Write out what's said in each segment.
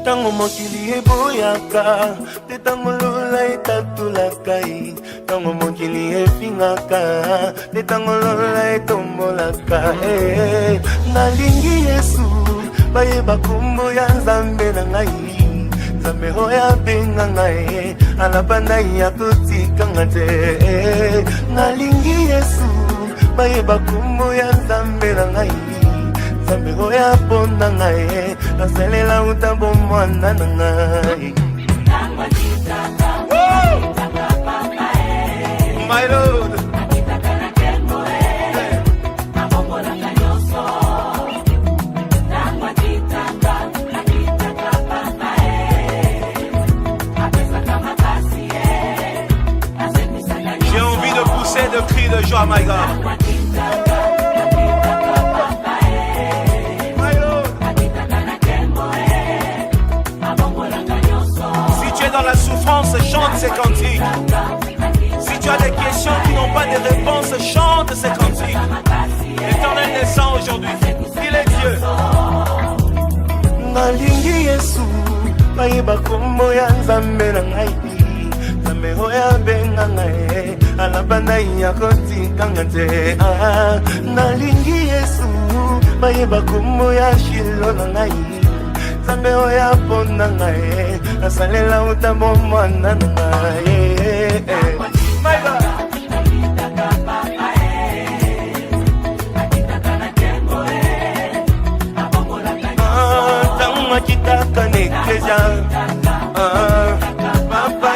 Tango mokili eboyaka, te tango lola etatulakai. Tango mokili efingaka, te tango lola etombolaka. Nalingi Yesu, bayeba kombo ya Nzambe na ngai. Nzambe oya benga ngai, alabanda ya kotikanga te. Nalingi Yesu, bayeba kombo ya Nzambe na ngai. Nzambe oya ponda ngai, nasalela utambo mwana na ngai. My Lord. J'ai envie de pousser de cris de joie, my God. Dans la souffrance, chante ces cantiques. Si tu as des questions qui n'ont pas de réponse, chante ces cantiques. L'Éternel descend aujourd'hui, il est Dieu. Nalingi Yesu, bayeba kombo ya Nzambe na ngai. Nzambe oya benga ngai, alabanda ya kotikanga te. Nalingi Yesu, bayeba kombo ya Shilo na ngai. Nzambe oya ponda ngai, nasalela utambo mwana na ngai. My God. Tango makitaka nekeja, papa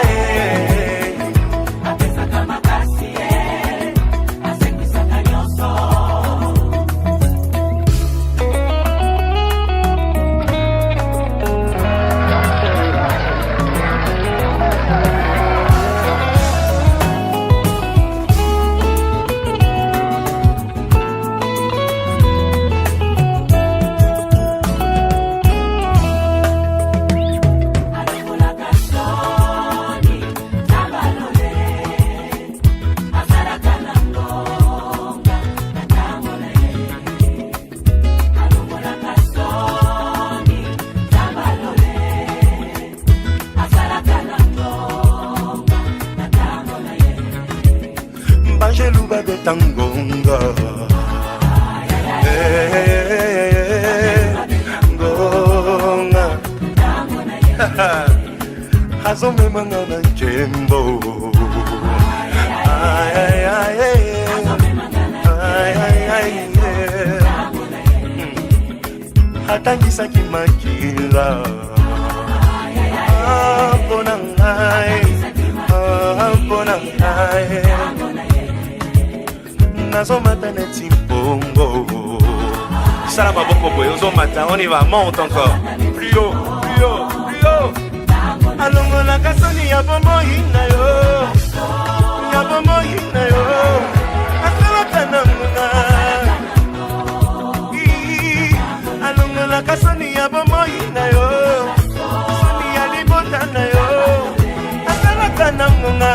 Bajeluba de tangonga, gonga, hazome mangana jembo, ay ay ay ay ay ay, hatangisa kimakila, ponangai, ponangai. Nazomata neti bongo. Sala maboko boy, ozomata, on y va, monte encore. Plus haut, plus haut, plus haut. Alongo la kasoni ya bomo hina yo. Ya bomo hina yo. Asala kananga. Alongo la kasoni ya bomo hina yo. Soni ya libota na yo. Asala kananga.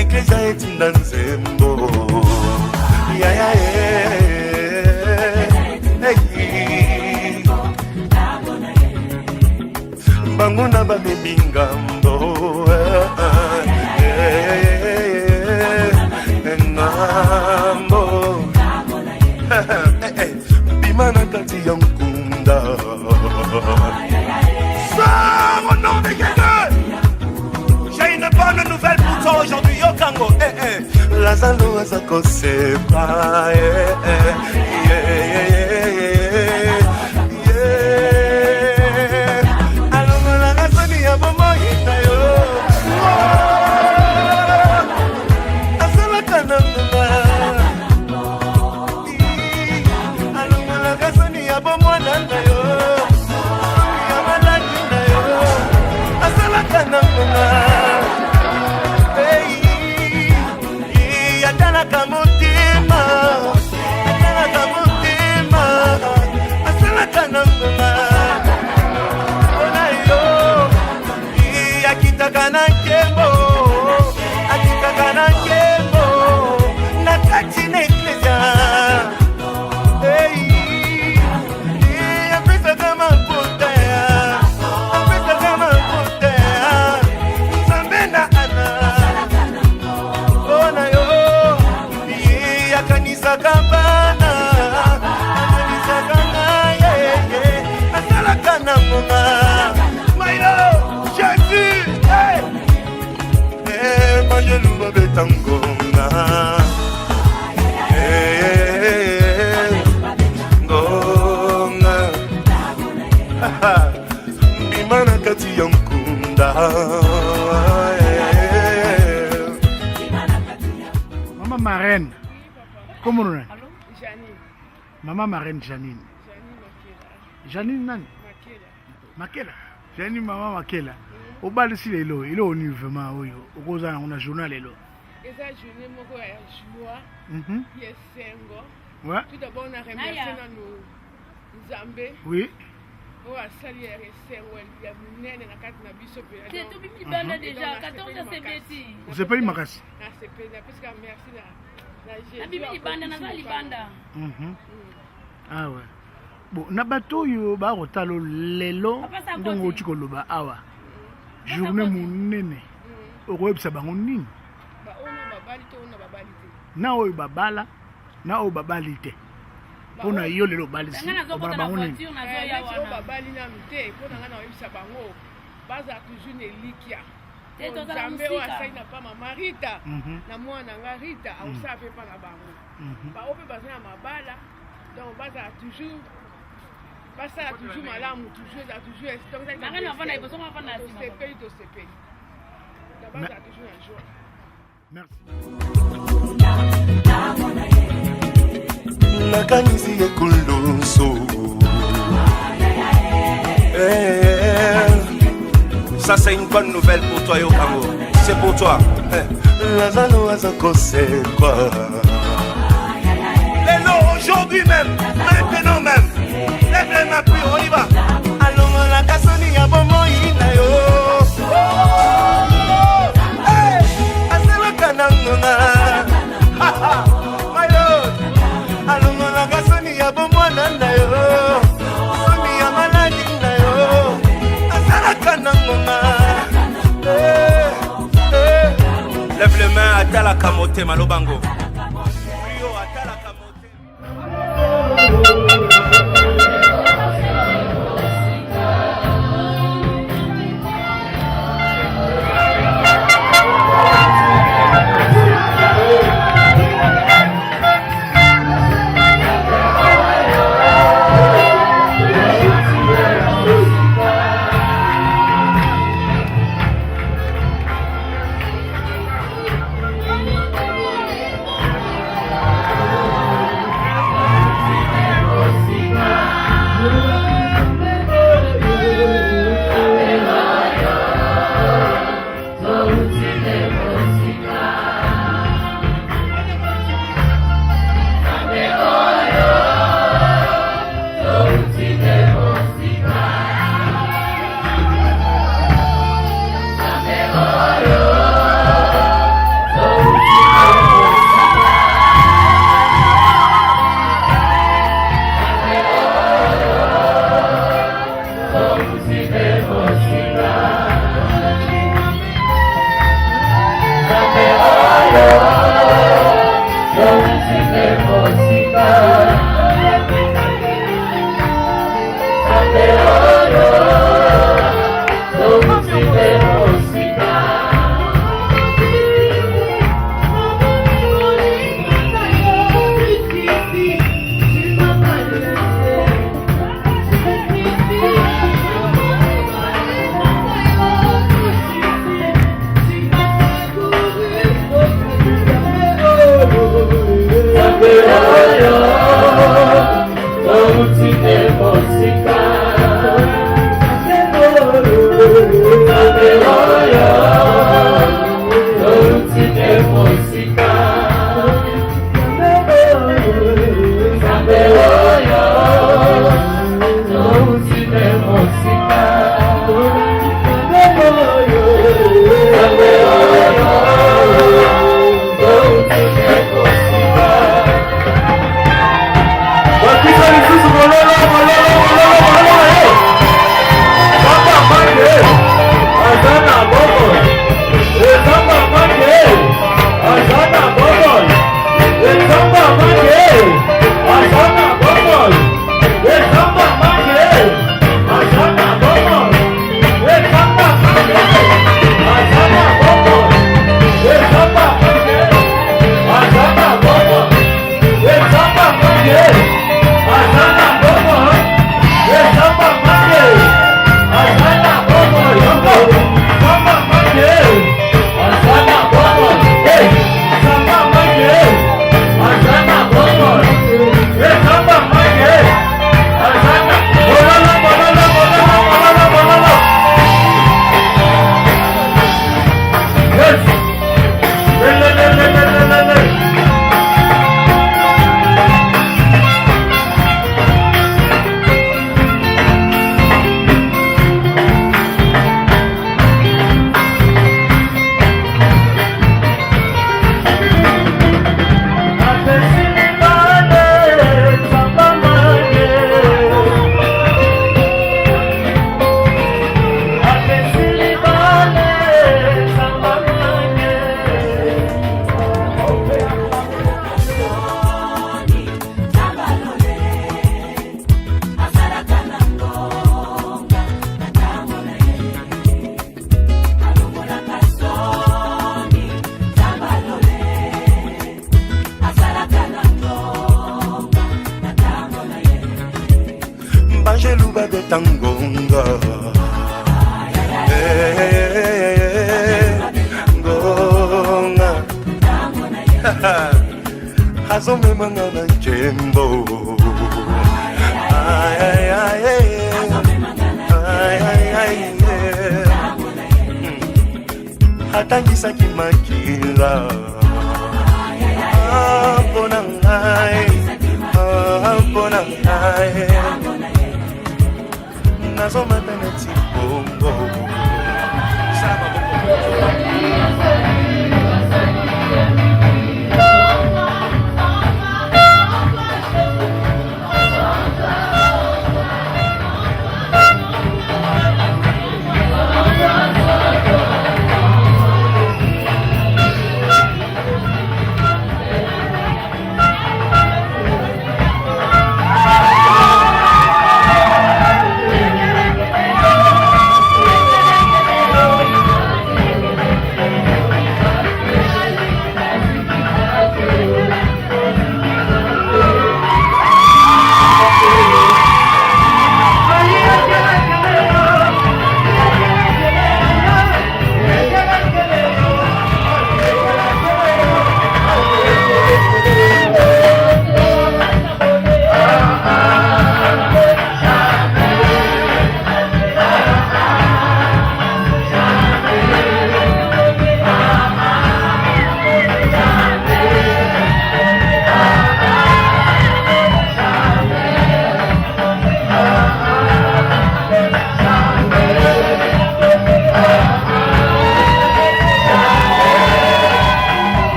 Iglesia etinda nzembo, ya ya hey, banguna babebi ngambo, ngambo, bimana kati ya nkunda. Sors au nom de Jésus. J'ai une bonne nouvelle pour toi aujourd'hui, Yokango. Lazalo azako sepa, alongo la razoni ya bomo hita yo. Asala kananga, alongo la razoni ya bomo nanga yo. Ya maladi na yo, asala kananga. Yatana kamutima, akanisaka bana akanisaka ngaye asalaka na ngonga mailo Jésus manjeluba betangonga ngonga mbimana kati ya mkunda. Maman marraine, comment on est? Janine. Maman marraine Janine. Janine nani? Makela. Janine maman Makela. Au bal si lelo, il est au niveau vraiment oui. Au cause on a journal lelo. Et ça journée moko ya joie. Yes sengo. Ouais. Tout d'abord on a remercié nos Zambé. Oui. On a salué sengo ya munene na kati na biso pe. C'est tout bimi bana déjà 14 c'est bêti. C'est pas Makasi. Na c'est pe na parce que merci na Na bimi banda na za libanda. Ah ouais. Bon, na bato yo ba rotalo lelo ndongo chikoloba awa. Journée munene. Okoyebisa bango nini? Ba ona babali to ona babali te. Na oyo babala, na oyo babali te. Pona yo lelo balisi. Ba bango nini? O babali na mite, pona ngana oyebisa bango. Baza toujours ne likia. Nzambe o asaina pa mama Rita. Na mwana nga Rita, ausa pe pa na bango. Ba ope baza na mabala. Donc baza toujours Basa toujours malamu, toujours donc ça Nanga na vana iboso ma vana sima. C'est pays de ce pays. D'abord ça toujours un joie. Merci. Nakanisi ekuluso. Ça c'est une bonne nouvelle pour toi Yokango. C'est pour toi. Lazalo azako c'est quoi? Aujourd'hui même, maintenant même. Lève ma pluie, on y va. Allons la cassoni à bon moïna yo. Hey, asela kanangona. Ha ha, my lord. Allons la cassoni à bon moïna yo. Soni ya maladi na yo. Asela kanangona. Lève les mains à Tala Kamote Malobango. de tangonga ngonga azome mangana njembo atangisaki makila mpona ngai nazomata neti bongo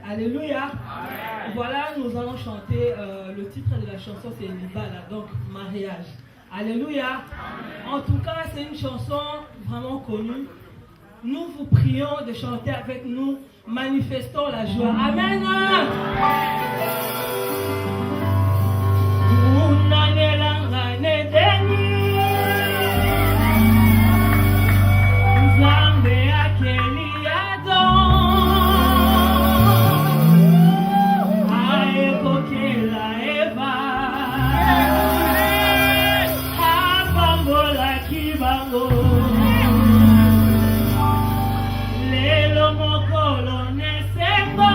Alléluia. Voilà, nous allons chanter le titre de la chanson, c'est Libala, donc mariage. Alléluia. En tout cas, c'est une chanson vraiment connue. Nous vous prions de chanter avec nous. Manifestons la joie. Amen. Lelo mokolo ne sembo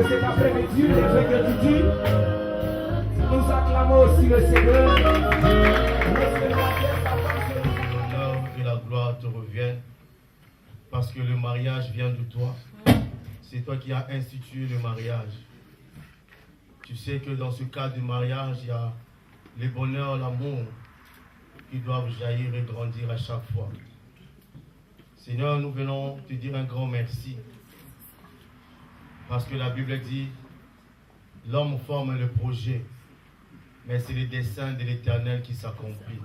cet après-midi, les trucs que tu dis, nous acclamons aussi le Seigneur. L'honneur et la gloire te reviennent parce que le mariage vient de toi. C'est toi qui as institué le mariage. Tu sais que dans ce cas de mariage, il y a les bonheurs, l'amour qui doivent jaillir et grandir à chaque fois. Seigneur, nous venons te dire un grand merci. Parce que la Bible dit, l'homme forme le projet, mais c'est le dessein de l'Éternel qui s'accomplit.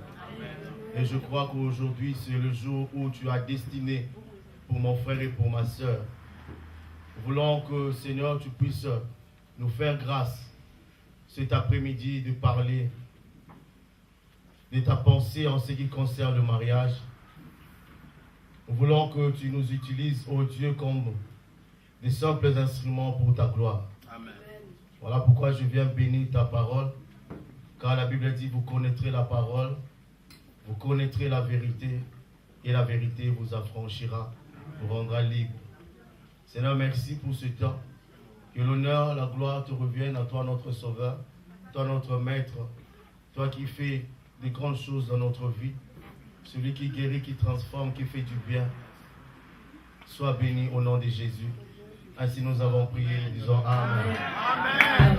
Et je crois qu'aujourd'hui, c'est le jour où tu as destiné pour mon frère et pour ma soeur. Nous voulons que, Seigneur, tu puisses nous faire grâce cet après-midi de parler de ta pensée en ce qui concerne le mariage. Nous voulons que tu nous utilises, ô Dieu, comme des simples instruments pour ta gloire. Amen. Voilà pourquoi je viens bénir ta parole, car la Bible dit, vous connaîtrez la parole, vous connaîtrez la vérité, et la vérité vous affranchira, vous rendra libre. Seigneur, merci pour ce temps. Que l'honneur, la gloire te reviennent à toi, notre Sauveur, toi, notre Maître, toi qui fais des grandes choses dans notre vie, celui qui guérit, qui transforme, qui fait du bien. Sois béni au nom de Jésus. Ainsi nous avons prié, disons Amen. Amen.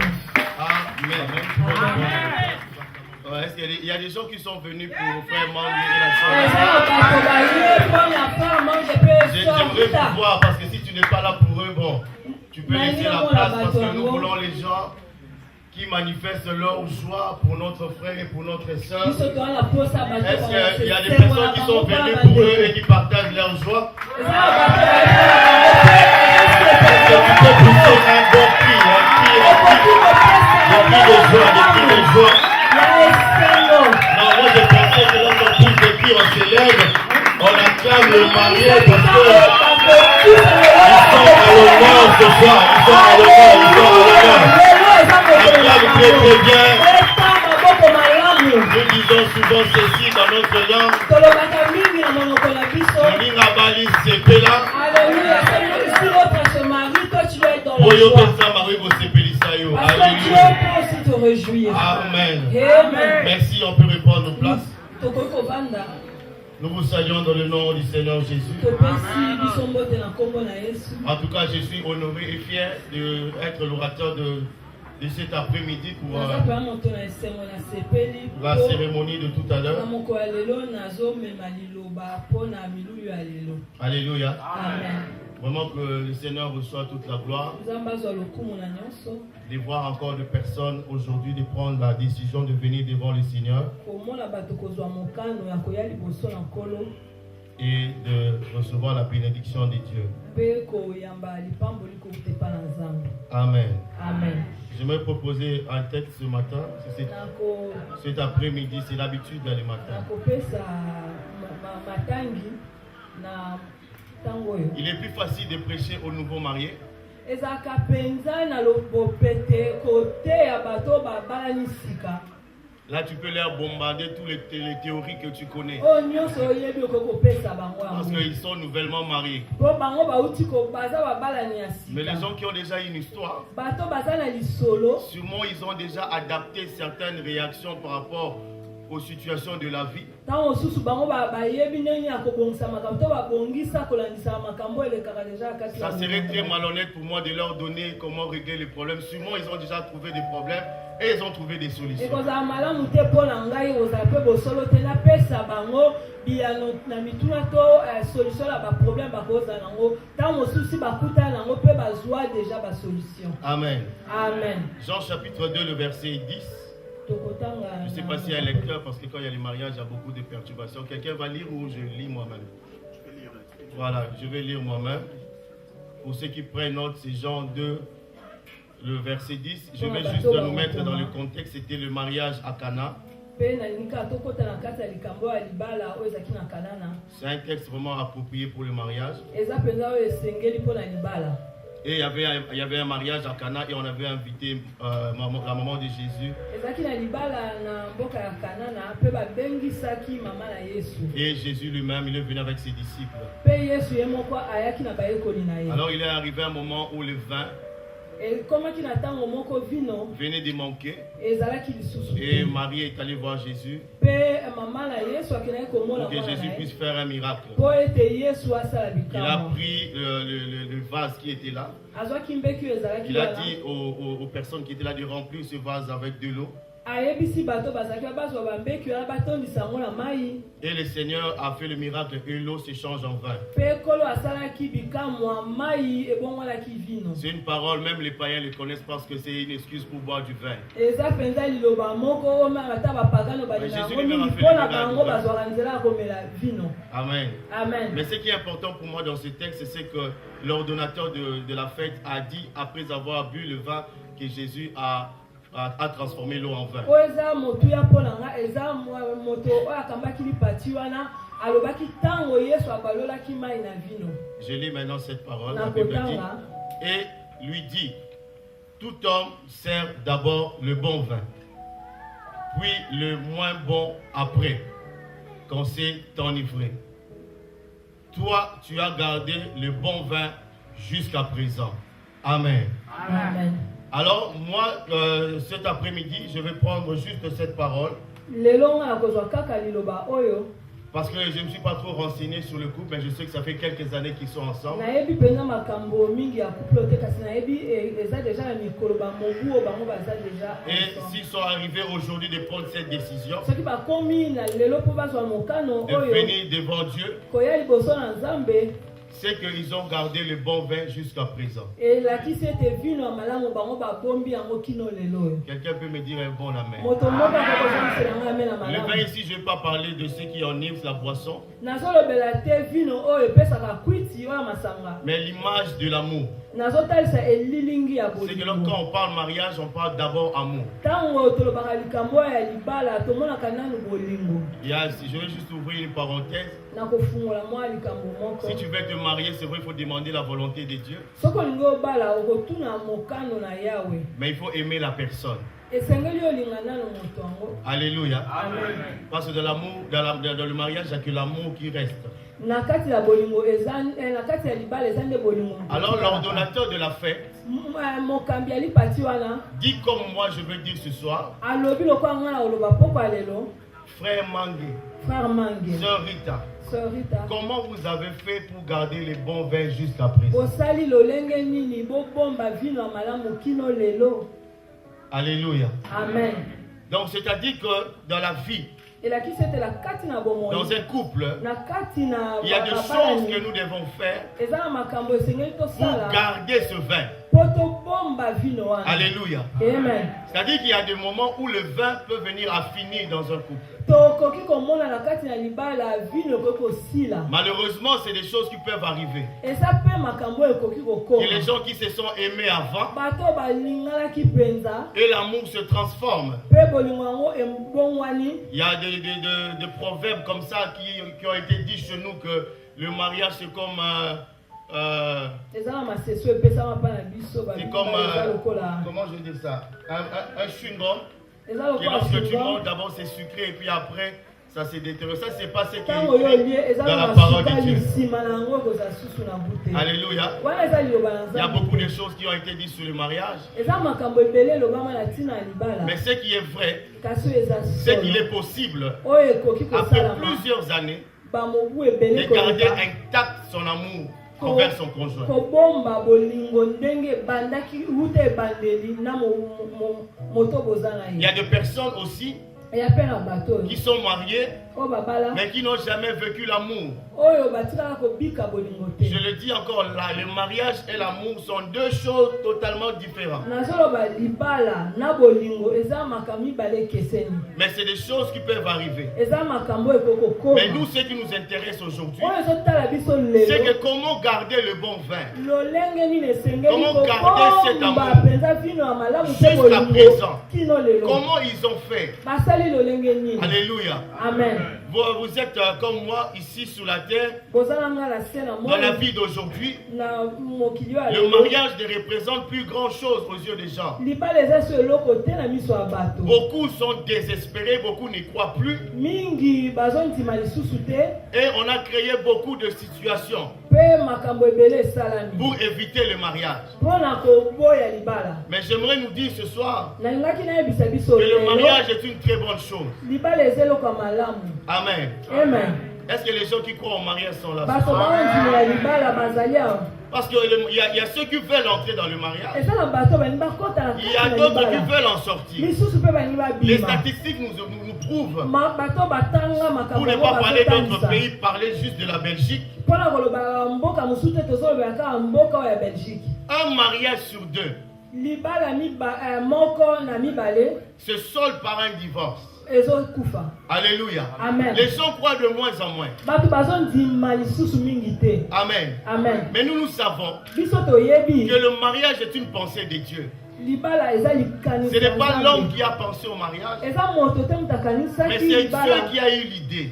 Amen. Amen. Est-ce qu'il y a des gens qui sont venus pour faire manger la chambre? J'aimerais vous voir parce que si tu n'es pas là pour eux, bon, tu peux laisser la place parce que nous voulons les gens qui manifestent leur joie pour notre frère et pour notre soeur. Est-ce qu'il y a des personnes qui sont venues pour eux et qui partagent leur joie? Est-ce que tu peux pousser un bon cri, des cris de joie, des cris de joie? Non, moi je pensais que lorsqu'on pousse des cris, on s'élève, on acclame le marié parce que ils sont à l'honneur ce soir, ils sont à l'honneur, ils sont à l'honneur. Acclame très très bien. Nous disons souvent ceci dans notre langue. Moninga bali sepela. Alléluia. Si l'autre se marie, toi tu dois être dans la joie. Parce que Dieu peut aussi te réjouir. Amen. Amen. Merci, on peut reprendre nos places. Nous vous saluons dans le nom du Seigneur Jésus. En tout cas, je suis honoré et fier d'être l'orateur de cet après-midi pour la cérémonie de tout à l'heure. Alléluia. Amen. Vraiment que le Seigneur reçoit toute la gloire. De voir encore des personnes aujourd'hui de prendre la décision de venir devant le Seigneur et de recevoir la bénédiction de Dieu. Amen. Amen. Je vais proposer un texte ce matin, cet après-midi, c'est l'habitude dans les matins. Il est plus facile de prêcher aux nouveaux mariés. Là, tu peux leur bombarder toutes les théories que tu connais. Parce qu'ils sont nouvellement mariés. Mais les gens qui ont déjà une histoire, sûrement ils ont déjà adapté certaines réactions par rapport aux situations de la vie. Ça serait très malhonnête pour moi de leur donner comment régler les problèmes. Sûrement ils ont déjà trouvé des problèmes et ils ont trouvé des solutions. Amen. Amen. Jean chapitre 2, le verset 10. Je ne sais pas s'il y a un lecteur parce que quand il y a les mariages, il y a beaucoup de perturbations. Quelqu'un va lire ou je lis moi-même? Voilà, je vais lire moi-même. Pour ceux qui prennent note, c'est Jean 2, le verset 10. Je vais juste nous mettre dans le contexte. C'était le mariage à Cana. C'est un texte vraiment approprié pour le mariage. Et il y avait un mariage à Cana et on avait invité la maman de Jésus. Et Jésus lui-même, il est venu avec ses disciples. Alors il est arrivé un moment où le vin venait de manquer. Et Marie est allée voir Jésus pour que Jésus puisse faire un miracle. Il a pris le vase qui était là. Il a dit aux personnes qui étaient là de remplir ce vase avec de l'eau. Et le Seigneur a fait le miracle et l'eau se change en vin. C'est une parole, même les païens le connaissent parce que c'est une excuse pour boire du vin. Mais Jésus lui-même a fait le miracle. Amen. Amen. Mais ce qui est important pour moi dans ce texte, c'est que l'ordonnateur de la fête a dit, après avoir bu le vin, que Jésus a transformé l'eau en vin. Je lis maintenant cette parole. La Bible dit, et lui dit, tout homme sert d'abord le bon vin, puis le moins bon après, quand c'est enivré. Toi, tu as gardé le bon vin jusqu'à présent. Amen. Amen. Alors, moi, cet après-midi, je vais prendre juste cette parole. Parce que je ne me suis pas trop renseigné sur le couple, mais je sais que ça fait quelques années qu'ils sont ensemble. Et s'ils sont arrivés aujourd'hui de prendre cette décision, de venir devant Dieu, c'est qu'ils ont gardé le bon vin jusqu'à présent. Quelqu'un peut me dire un bon amen. Le vin ici, je ne vais pas parler de ceux qui enivrent la boisson, mais l'image de l'amour. C'est que quand on parle mariage, on parle d'abord amour. Je vais juste ouvrir une parenthèse. Si tu veux te marier, c'est vrai, il faut demander la volonté de Dieu. Mais il faut aimer la personne. Alléluia. Amen. Parce que dans l'amour, dans le mariage, il n'y a que l'amour qui reste. Alors l'ordonnateur de la fête dit comme moi je veux dire ce soir, frère Mangue, sœur Rita, comment vous avez fait pour garder les bons vins jusqu'à présent? Alléluia. Amen. Donc c'est-à-dire que dans la vie, dans un couple, il y a des choses que nous devons faire pour garder ce vin. Alléluia. Amen. C'est-à-dire qu'il y a des moments où le vin peut venir à finir dans un couple. Malheureusement, c'est des choses qui peuvent arriver. Et les gens qui se sont aimés avant, et l'amour se transforme. Il y a des proverbes comme ça qui ont été dit chez nous que le mariage c'est comme comment je dis ça, un chewing-gum qui lorsque tu manges d'abord c'est sucré et puis après ça se détériore. Ça c'est pas ce qui est dans la parole de Dieu. Alléluia. Il y a beaucoup de choses qui ont été dites sur le mariage. Mais ce qui est vrai, c'est qu'il est possible après plusieurs années de garder intact son amour envers son conjoint. Il y a des personnes aussi qui sont mariés mais qui n'ont jamais vécu l'amour. Je le dis encore là, le mariage et l'amour sont deux choses totalement différentes. Mais c'est des choses qui peuvent arriver. Mais nous, ce qui nous intéresse aujourd'hui, c'est que comment garder le bon vin, comment garder cet amour jusqu'à présent, comment ils ont fait. Alléluia. Amen. Vous êtes comme moi ici sur la terre, dans la vie d'aujourd'hui. Le mariage ne représente plus grand chose aux yeux des gens. Beaucoup sont désespérés, beaucoup n'y croient plus. Et on a créé beaucoup de situations pour éviter le mariage. Mais j'aimerais nous dire ce soir que le mariage est une très bonne chose. Amen. Amen. Est-ce que les gens qui croient au mariage sont là? Parce qu'il y a ceux qui veulent entrer dans le mariage. Il y a d'autres qui veulent en sortir. Les statistiques nous prouvent. Pour ne pas parler d'autres pays, parler juste de la Belgique. Un mariage sur deux se solde par un divorce. Alléluia. Amen. Les gens croient de moins en moins. Amen. Amen. Mais nous savons que le mariage est une pensée de Dieu. Ce n'est pas l'homme qui a pensé au mariage, mais c'est Dieu qui a eu l'idée.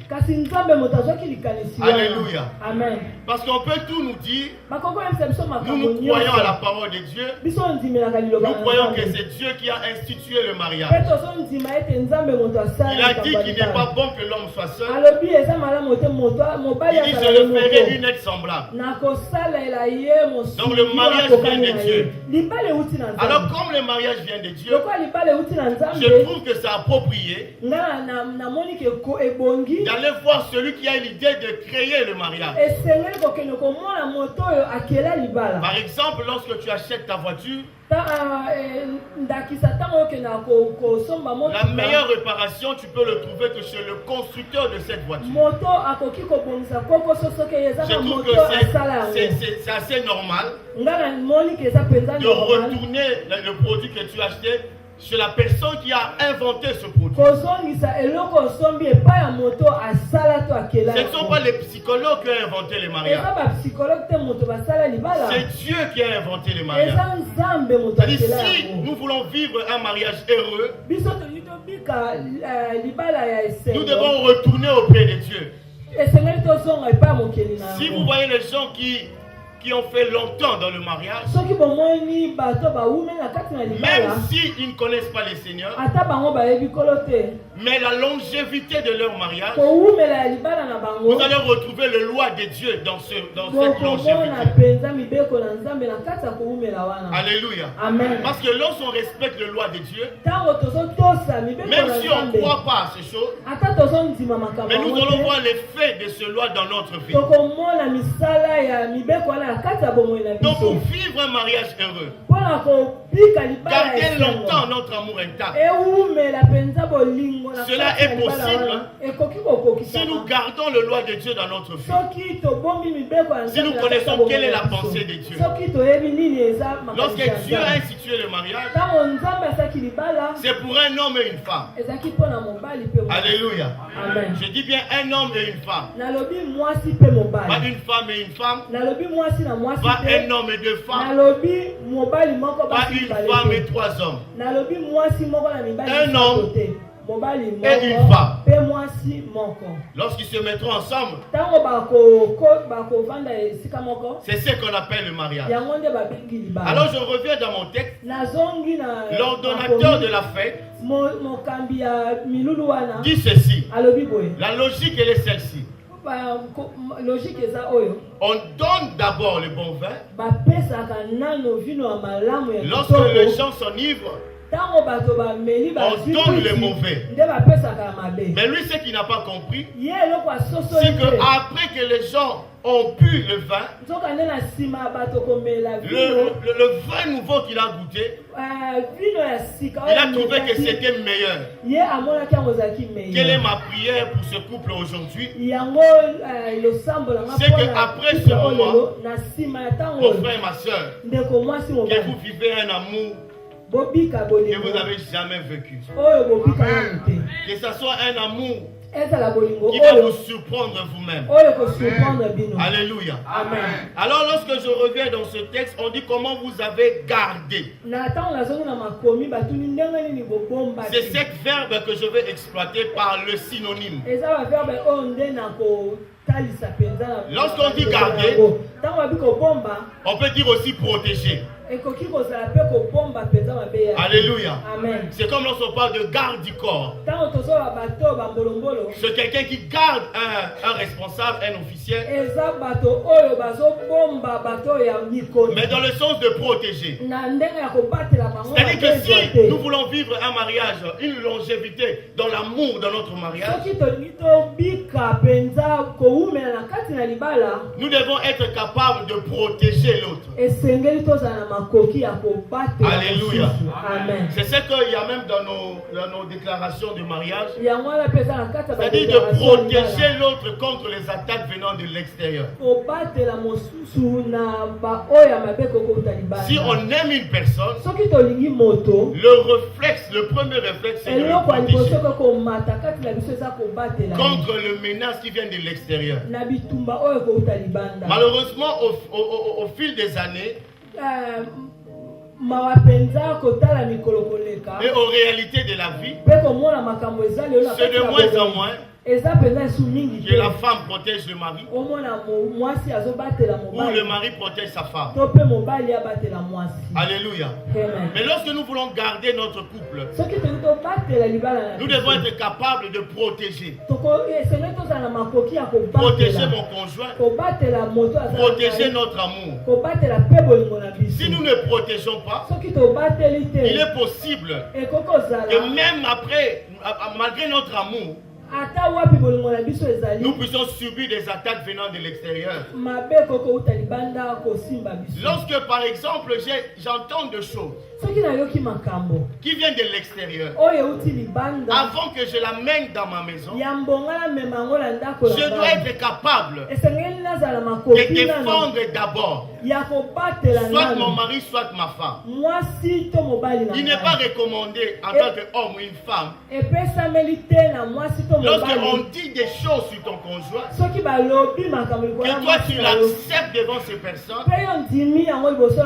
Alléluia. Amen. Parce qu'on peut tout nous dire. Nous croyons à la parole de Dieu. Nous croyons que c'est Dieu qui a institué le mariage. Il a dit qu'il n'est pas bon que l'homme soit seul. Il dit je le ferai une aide semblable. Donc le mariage vient de Dieu. Alors comme le mariage vient de Dieu, je trouve que c'est approprié d'aller voir celui qui a l'idée de créer le mariage. Par exemple, lorsque tu achètes ta voiture, la meilleure réparation, tu peux le trouver que chez le constructeur de cette voiture. Je trouve que c'est assez normal de retourner le produit que tu as acheté chez la personne qui a inventé ce produit. Ce ne sont pas les psychologues qui ont inventé les mariages. C'est Dieu qui a inventé les mariages. Si nous voulons vivre un mariage heureux, nous devons retourner auprès de Dieu. Si vous voyez les gens qui ont fait longtemps dans le mariage, même s'ils ne connaissent pas les seigneurs, mais la longévité de leur mariage, vous allez retrouver le loi de Dieu dans cette longévité. Alléluia. Amen. Parce que lorsqu'on respecte le loi de Dieu, même si on ne croit pas à ces choses, mais nous allons voir l'effet de ce loi dans notre vie. Donc pour vivre un mariage heureux, garder longtemps notre amour intact. Cela est possible si nous gardons le loi de Dieu dans notre vie. Si nous connaissons quelle est la pensée de Dieu. Lorsque Dieu a institué le mariage, c'est pour un homme et une femme. Alléluia. Amen. Je dis bien un homme et une femme. Pas une femme et une femme. Pas un homme et deux femmes. Pas une femme et trois hommes. Un homme et une femme. Lorsqu'ils se mettront ensemble, c'est ce qu'on appelle le mariage. Alors je reviens dans mon texte. L'ordonnateur de la fête dit ceci. La logique, elle est celle-ci. On donne d'abord le bon vin. Lorsque les gens s'enivrent, on donne le mauvais. Mais lui, ce qu'il n'a pas compris, c'est qu'après que les gens ont bu le vin, le vin nouveau qu'il a goûté, il a trouvé que c'était meilleur. Quelle est ma prière pour ce couple aujourd'hui? C'est qu'après ce moment, mon frère et ma soeur, que vous vivez un amour que vous n'avez jamais vécu. Que ce soit un amour qui va vous surprendre vous-même. Alléluia. Amen. Alors lorsque je reviens dans ce texte, on dit comment vous avez gardé. C'est cette verbe que je vais exploiter par le synonyme. Lorsqu'on dit garder, on peut dire aussi protéger. Alléluia. C'est comme lorsqu'on parle de garde du corps. C'est quelqu'un qui garde un responsable, un officiel. Mais dans le sens de protéger. C'est-à-dire que si nous voulons vivre un mariage, une longévité dans l'amour dans notre mariage, nous devons être capables de protéger l'autre. Alléluia. C'est ce qu'il y a même dans nos déclarations de mariage. C'est-à-dire de protéger l'autre contre les attaques venant de l'extérieur. Si on aime une personne, le premier réflexe, c'est de le protéger contre le menace qui vient de l'extérieur. Malheureusement, au fil des années, et aux réalités de la vie, c'est de moins en moins que la femme protège le mari ou le mari protège sa femme. Alléluia. Mais lorsque nous voulons garder notre couple, nous devons être capables de protéger. Protéger mon conjoint, protéger notre amour. Si nous ne protégeons pas, il est possible que même après, malgré notre amour, nous puissions subir des attaques venant de l'extérieur. Lorsque par exemple j'entends des choses qui viennent de l'extérieur, avant que je l'amène dans ma maison, je dois être capable de défendre d'abord soit mon mari, soit ma femme. Il n'est pas recommandé en tant qu'homme ou une femme, lorsqu'on dit des choses sur ton conjoint, que toi tu l'acceptes devant ces personnes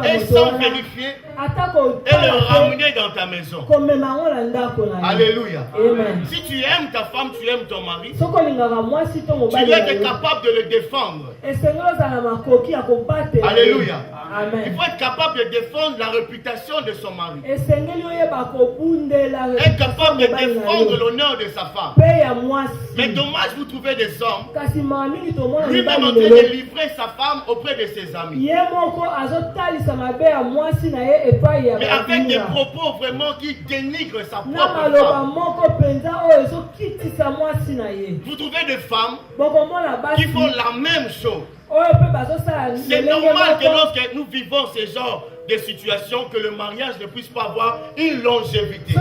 et sans vérifier et le ramener dans ta maison. Alléluia. Si tu aimes ta femme, tu aimes ton mari, tu dois être capable de le défendre. Alléluia. Il faut être capable de défendre la réputation de son mari. Être capable de défendre l'honneur de sa femme. Mais dommage, vous trouvez des hommes lui-même en train de livrer sa femme auprès de ses amis. Mais avec des propos vraiment qui dénigrent sa propre femme. Vous trouvez des femmes qui font la même chose. C'est normal que lorsque nous vivons ce genre de situations, que le mariage ne puisse pas avoir une longévité.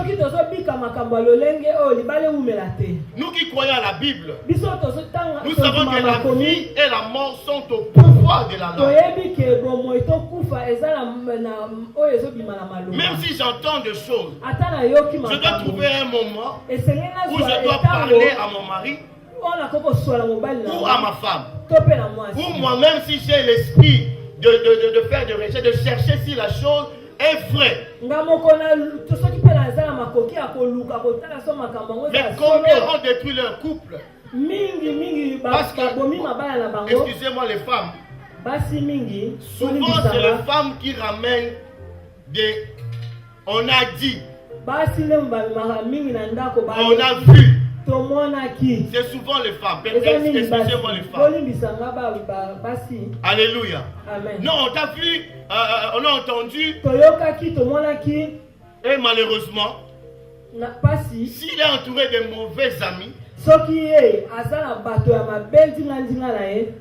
Nous qui croyons à la Bible, nous savons que la vie et la mort sont au pouvoir de la langue. Même si j'entends des choses, je dois trouver un moment où je dois parler à mon mari ou à ma femme, ou moi-même si j'ai l'esprit de faire des recherches, de chercher si la chose est vraie. Mais combien ont détruit leur couple? Parce que, excusez-moi les femmes, souvent c'est les femmes qui ramènent des... On a dit, on a vu. C'est souvent les femmes. Excusez-moi les femmes. Alléluia. Non, on t'a vu, on a entendu. Et malheureusement, s'il est entouré de mauvais amis,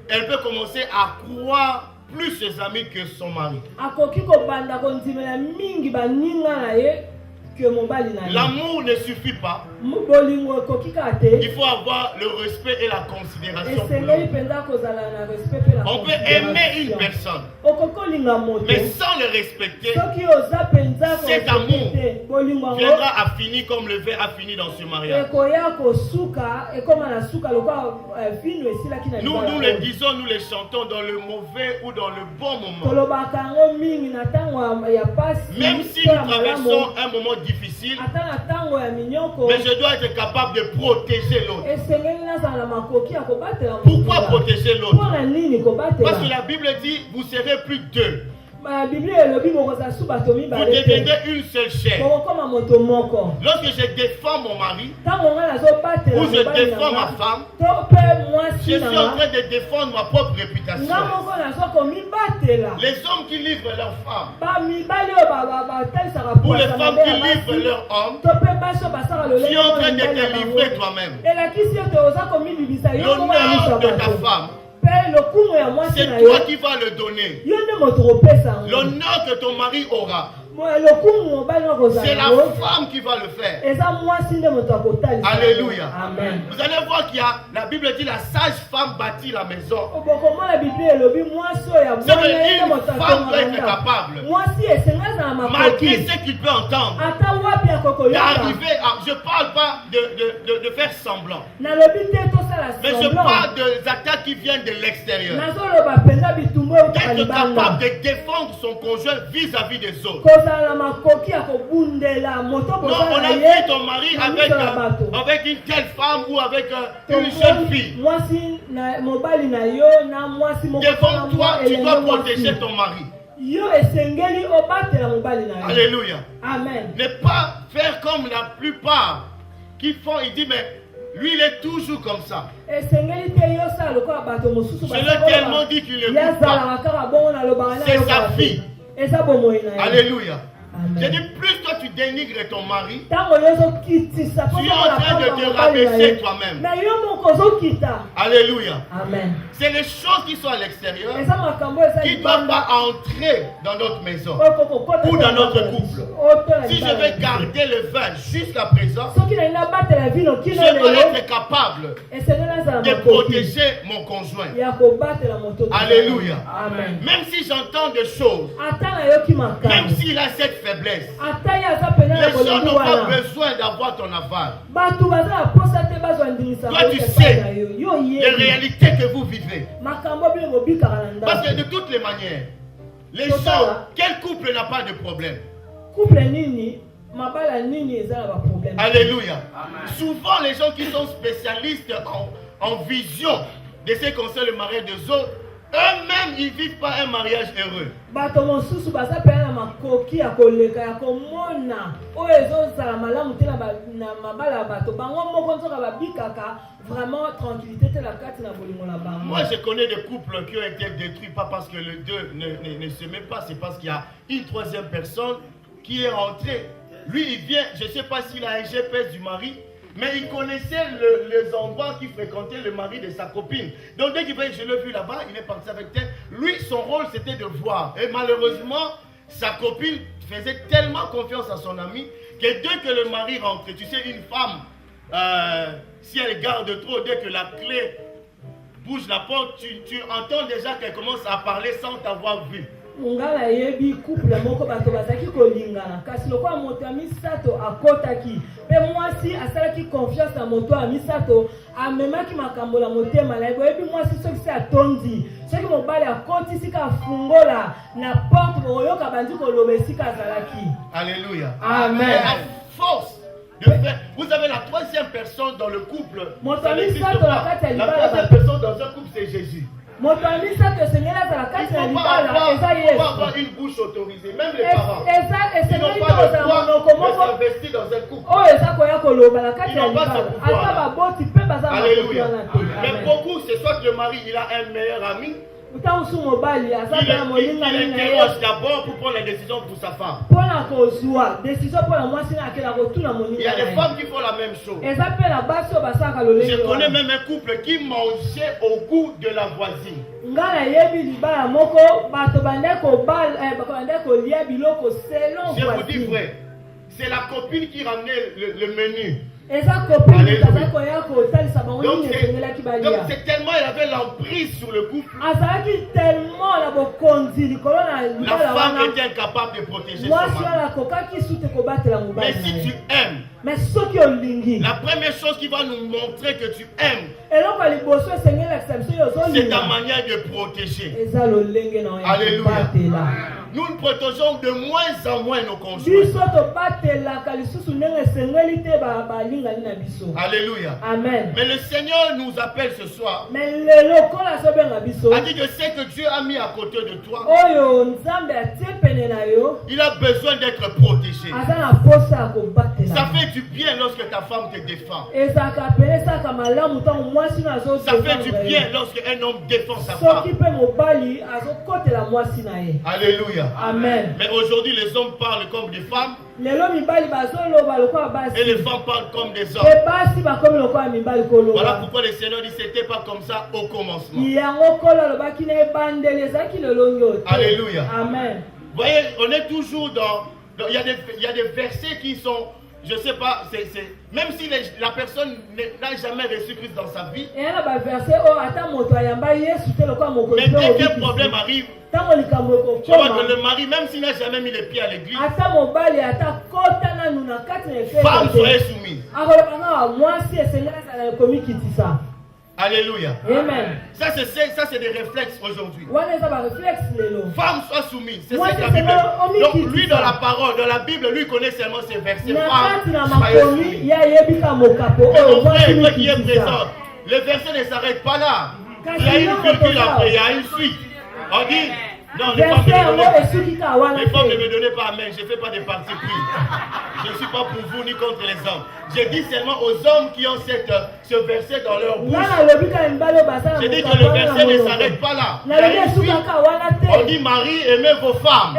elle peut commencer à croire plus ses amis que son mari. L'amour ne suffit pas. Il faut avoir le respect et la considération pour l'autre. On peut aimer une personne, mais sans le respecter, cet amour viendra à finir comme le verre a fini dans ce mariage. Nous le disons, nous les chantons dans le mauvais ou dans le bon moment. Même si nous traversons un moment difficile, mais je dois être capable de protéger l'autre. Pourquoi protéger l'autre? Parce que la Bible dit, vous serez plus deux. Vous devenez une seule chair. Lorsque je défends mon mari, ou je défends ma femme, je suis en train de défendre ma propre réputation. Les hommes qui livrent leurs femmes, ou les femmes qui livrent leurs hommes, tu es en train de te livrer toi-même. L'honneur de ta femme, c'est toi qui vas le donner. L'honneur que ton mari aura, c'est la femme qui va le faire. Alléluia. Amen. Vous allez voir qu'il y a, la Bible dit, la sage femme bâtit la maison. C'est qu'une femme doit être capable, malgré ce qu'il peut entendre, d'arriver à, je ne parle pas de faire semblant, mais je parle des attaques qui viennent de l'extérieur. D'être capable de défendre son conjoint vis-à-vis des autres. Non, on a vu ton mari avec une telle femme ou avec une jeune fille. Devant toi, tu dois protéger ton mari. Alléluia. Amen. Ne pas faire comme la plupart qui font, il dit, mais lui il est toujours comme ça. Je l'ai tellement dit qu'il ne écoute pas. C'est sa fille. Alléluia. J'ai dit, plus toi tu dénigres ton mari, tu es en train de te rabaisser toi-même. Alléluia. Amen. C'est les choses qui sont à l'extérieur qui ne doivent pas entrer dans notre maison ou dans notre couple. Si je vais garder le vin jusqu'à présent, je dois être capable de protéger mon conjoint. Alléluia. Amen. Même si j'entends des choses, même s'il a cette faiblesse, les gens n'ont pas besoin d'avoir ton aval. Toi tu sais les réalités que vous vivez. Parce que de toutes les manières, les gens, quel couple n'a pas de problème? Alléluia. Souvent les gens qui sont spécialistes en vision de ce qui concerne le mariage des autres, eux-mêmes ils ne vivent pas un mariage heureux. Moi je connais des couples qui ont été détruits pas parce que les deux ne s'aimaient pas, c'est parce qu'il y a une troisième personne qui est rentrée. Lui il vient, je ne sais pas s'il a un GPS du mari, mais il connaissait les endroits qu'il fréquentait le mari de sa copine. Donc dès qu'il voyait, je l'ai vu là-bas, il est parti avec elle. Lui, son rôle, c'était de voir. Et malheureusement, sa copine faisait tellement confiance à son ami que dès que le mari rentrait, tu sais, une femme, si elle garde trop, dès que la clé bouge la porte, tu entends déjà qu'elle commence à parler sans t'avoir vu. Ngala yebi couple moko bato bazaki kolingana kasi lokwa moto ya misato akotaki pe mwasi asalaki confiance na moto ya misato amemaki makambo la motema la yebi mwasi soki se atondi soki mobali akoti sika fungola na porte oyoka bandi koloba sika azalaki. Alléluia. Amen. Force de faire. Vous avez la troisième personne dans le couple. La troisième personne dans un couple, c'est Jésus. Il ne faut pas avoir une bouche autorisée, même les parents. Ils n'ont pas le droit de s'investir dans un couple. Ils n'ont pas ce pouvoir. Alléluia. Mais beaucoup, c'est soit que le mari il a un meilleur ami, il interroge d'abord pour prendre la décision pour sa femme. Il y a des femmes qui font la même chose. Je connais même un couple qui mangeait au goût de la voisine. Je vous dis vrai, c'est la copine qui ramenait le menu. Alléluia. Donc c'est tellement il avait l'emprise sur le couple. La femme était incapable de protéger son mari. Mais si tu aimes, la première chose qui va nous montrer que tu aimes, c'est ta manière de protéger. Alléluia. Nous nous protégeons de moins en moins nos conjoints. Alléluia. Amen. Mais le Seigneur nous appelle ce soir. A dit que ce que Dieu a mis à côté de toi, il a besoin d'être protégé. Ça fait du bien lorsque ta femme te défend. Ça fait du bien lorsque un homme défend sa femme. Alléluia. Amen. Mais aujourd'hui, les hommes parlent comme des femmes et les femmes parlent comme des hommes. Voilà pourquoi le Seigneur dit que ce n'était pas comme ça au commencement. Alléluia. Amen. Vous voyez, on est toujours dans... Il y a des versets qui sont... Je ne sais pas, même si la personne n'a jamais reçu Christ dans sa vie, mais dès qu'un problème arrive, tu vois que le mari, même s'il n'a jamais mis les pieds à l'église, femme, soyez soumise. Alléluia. Amen. Ça c'est des réflexes aujourd'hui. Femme, sois soumise. C'est ça que la Bible. Donc lui dans la parole, dans la Bible, lui connaît seulement ces versets. Femme, soyez soumise. Mais mon frère, toi qui es présent, le verset ne s'arrête pas là. Il y a une virgule après, il y a une suite. On dit, non, les femmes ne me donnez pas amen, je ne fais pas de parti pris. Je ne suis pas pour vous ni contre les hommes. Je dis seulement aux hommes qui ont ce verset dans leur bouche. Je dis que le verset ne s'arrête pas là. Il y a une suite. On dit Marie, aimez vos femmes.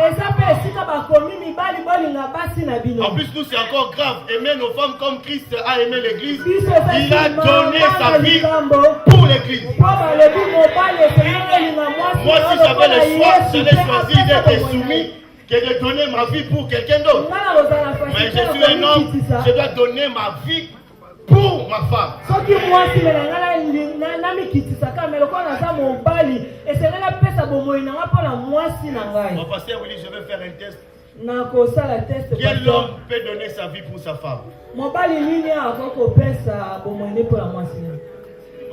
En plus, nous c'est encore grave. Aimer nos femmes comme Christ a aimé l'église. Il a donné sa vie pour l'église. Moi, si j'avais le choix, je l'ai choisi d'être soumis que de donner ma vie pour quelqu'un d'autre. Mais je suis un homme, je dois donner ma vie pour ma femme. Mon pasteur Willy, je vais faire un test. Quel homme peut donner sa vie pour sa femme? Mon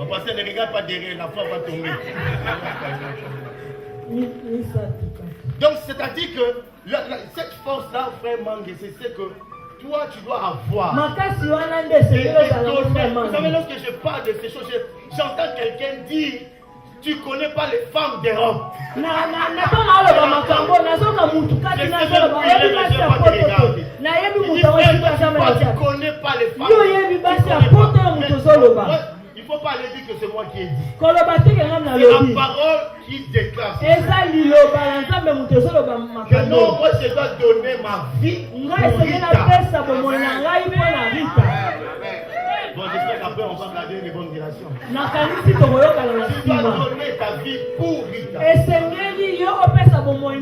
pasteur ne regarde pas derrière, la femme va tomber. Donc c'est-à-dire que cette force-là, frère Mangue, c'est ce que toi tu dois avoir. Vous savez, lorsque je parle de ces choses, j'entends quelqu'un dire, tu ne connais pas les femmes d'Europe. Je sais tu ne connais pas les femmes. Il ne faut pas aller dire que c'est moi qui ai dit. C'est la parole qui déclare. Que non, moi je dois donner ma vie pour Rita. Bon, j'espère qu'après on va garder une bonne relation. Tu dois donner ta vie pour Rita. Mais il y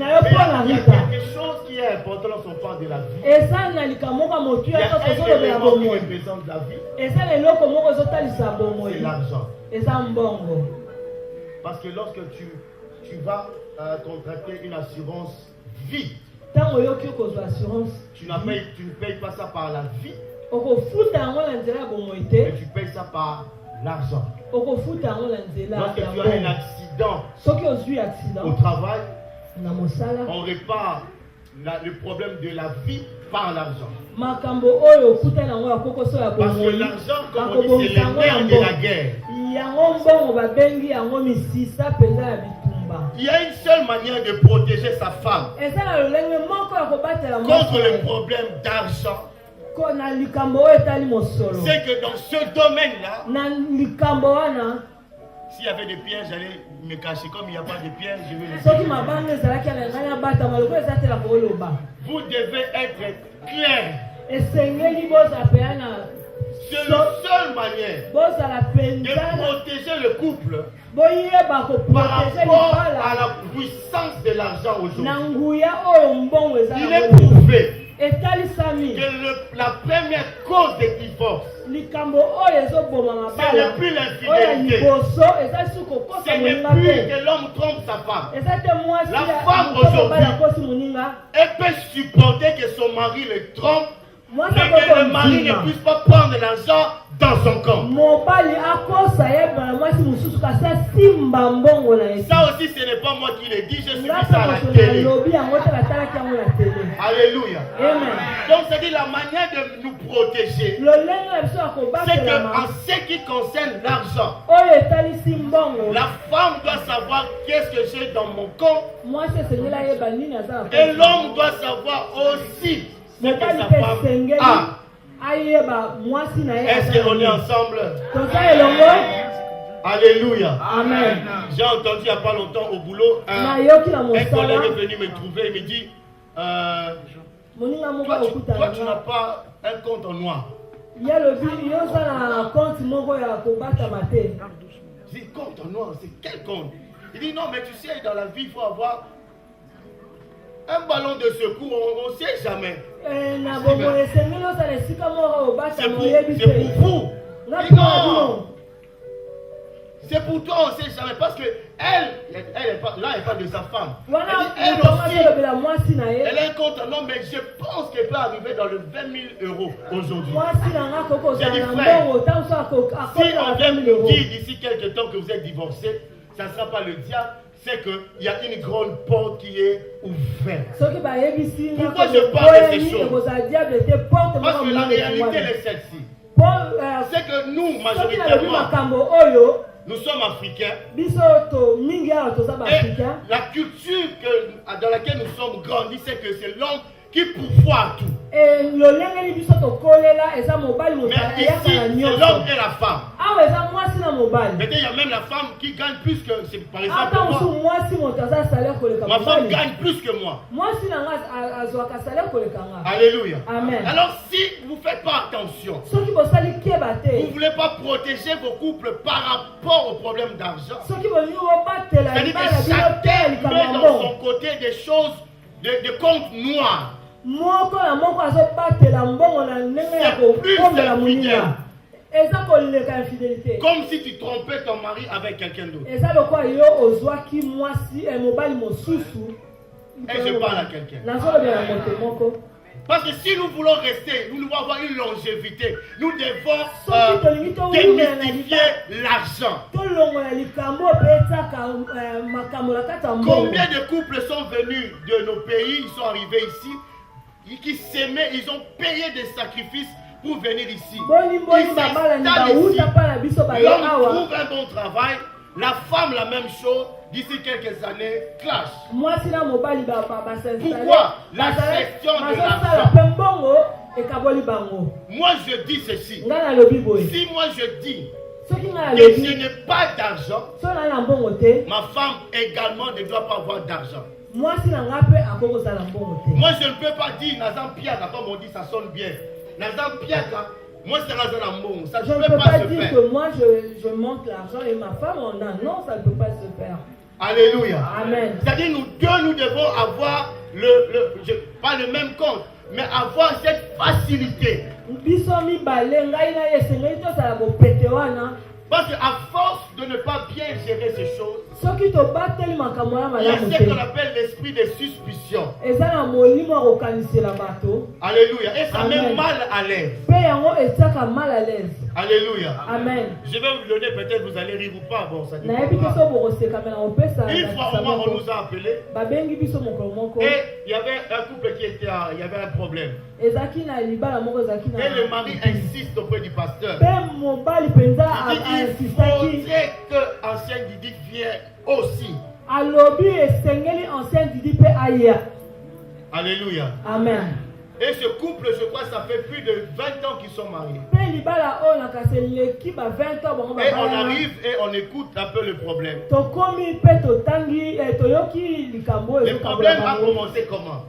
a quelque chose qui est important lorsqu'on parle de la vie. Il y a un élément qui représente la vie. C'est l'argent. Parce que lorsque tu vas contracter une assurance vie, tu ne payes pas ça par la vie, mais tu payes ça par l'argent. Lorsque tu as un accident au travail, on répare le problème de la vie par l'argent. Parce que l'argent, comme on dit, c'est le nerf de la guerre. Il y a une seule manière de protéger sa femme contre le problème d'argent. C'est que dans ce domaine-là, s'il y avait des pierres, j'allais me cacher. Comme il n'y a pas de pierres, je vais les cacher. Vous devez être clair. C'est la seule manière de protéger le couple par rapport à la puissance de l'argent aujourd'hui. Il est prouvé que la première cause des divorces, ce n'est plus l'infidélité. Ce n'est plus que l'homme trompe sa femme. La femme aujourd'hui, elle peut supporter que son mari le trompe, mais que le mari ne puisse pas prendre l'argent dans son compte. Ça aussi, ce n'est pas moi qui le dis, je suis ça à la télé. Alléluia. Donc, c'est-à-dire la manière de nous protéger, c'est qu'en ce qui concerne l'argent, la femme doit savoir qu'est-ce que j'ai dans mon compte, et l'homme doit savoir aussi ce que sa femme a. Est-ce qu'on est ensemble? Alléluia. Amen. J'ai entendu il n'y a pas longtemps au boulot, un collègue est venu me trouver et me dit toi tu n'as pas un compte en noir. Je dis compte en noir, c'est quel compte? Il dit non, mais tu sais, dans la vie il faut avoir un ballon de secours, on ne sait jamais. C'est pour vous. Non. C'est pour toi, on ne sait jamais. Parce que elle parle de sa femme. Elle aussi, elle a un compte en or, mais je pense qu'elle peut arriver dans le 20 000 euros aujourd'hui. J'ai dit frère, si on vient me dire d'ici quelques temps que vous êtes divorcés, ça ne sera pas le diable. C'est qu'il y a une grande porte qui est ouverte. Pourquoi je parle de ces choses? Parce que la réalité est celle-ci. C'est que nous, majoritairement, nous sommes africains. Et la culture dans laquelle nous sommes grandis, c'est que c'est l'homme qui pourvoit tout. Mais ici, c'est l'homme et la femme. Mais il y a même la femme qui gagne plus que, par exemple, moi. Ma femme gagne plus que moi. Alléluia. Amen. Alors si vous ne faites pas attention, vous ne voulez pas protéger vos couples par rapport au problème d'argent, c'est-à-dire que chacun met dans son côté des choses, des comptes noirs. Comme si tu trompais ton mari avec quelqu'un d'autre. Et je parle à quelqu'un. Parce que si nous voulons rester, nous devons avoir une longévité. Nous devons démystifier l'argent. Combien de couples sont venus de nos pays, ils sont arrivés ici, qui s'aimaient, ils ont payé des sacrifices pour venir ici. Ils s'installent ici. L'homme trouve un bon travail, la femme la même chose. D'ici quelques années, clash. Pourquoi? La gestion de l'argent. Moi je dis ceci. Si moi je dis que je n'ai pas d'argent, ma femme également ne doit pas avoir d'argent. Moi je ne peux pas dire Nazam Piaga, comme on dit, ça sonne bien. Nazam Piaga, moi c'est Nazam Mbongo. Ça ne peut pas se dire faire. Que moi je monte l'argent et ma femme on a. Non, ça ne peut pas se faire. Alléluia. Amen. C'est-à-dire nous deux, nous devons avoir pas le même compte, mais avoir cette facilité. Parce qu'à force de ne pas bien gérer ces choses, il y a ce qu'on appelle l'esprit de suspicion. Alléluia. Et ça met mal à l'aise. Alléluia. Amen. Je vais vous donner, peut-être vous allez rire ou pas. Bon, ça dépend. Une fois, on nous a appelés. Et il y avait un couple qui était, il y avait un problème. Et le mari insiste auprès du pasteur. Il faudrait que ancien Didi vienne aussi. Alléluia. Amen. Et ce couple, je crois, ça fait plus de 20 ans qu'ils sont mariés. Et on arrive et on écoute un peu le problème. Le problème a commencé comment?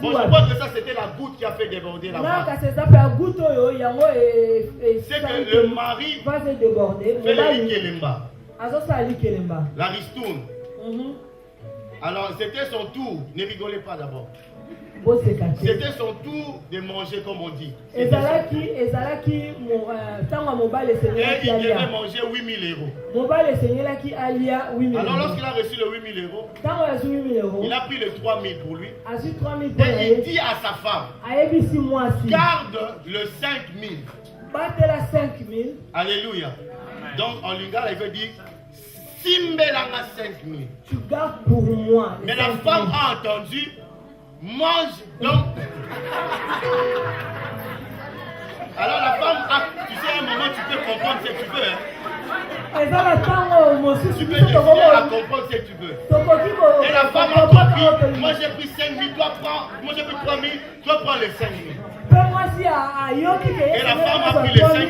Bon, je pense que ça c'était la goutte qui a fait déborder la main. C'est que le mari fait le likelemba. La ristourne. Alors c'était son tour. Ne rigolez pas d'abord. C'était son tour de manger comme on dit. Et il devait manger 8 000 €. Alors lorsqu'il a reçu le 8 000 €, il a pris les 3 000 pour lui. Et il dit à sa femme, garde le 5 000. Alléluia. Donc en lingala il veut dire Simbelanga 5 000. Tu gardes pour moi. Mais la femme a entendu, mange donc. Alors la femme a, tu sais, à un moment tu peux comprendre ce que tu veux. Tu peux décider à comprendre ce que tu veux. Et la femme a compris, moi j'ai pris 5 000, toi prends, moi j'ai pris 3 000, toi prends les 5 000. Et la femme a pris les 5 000.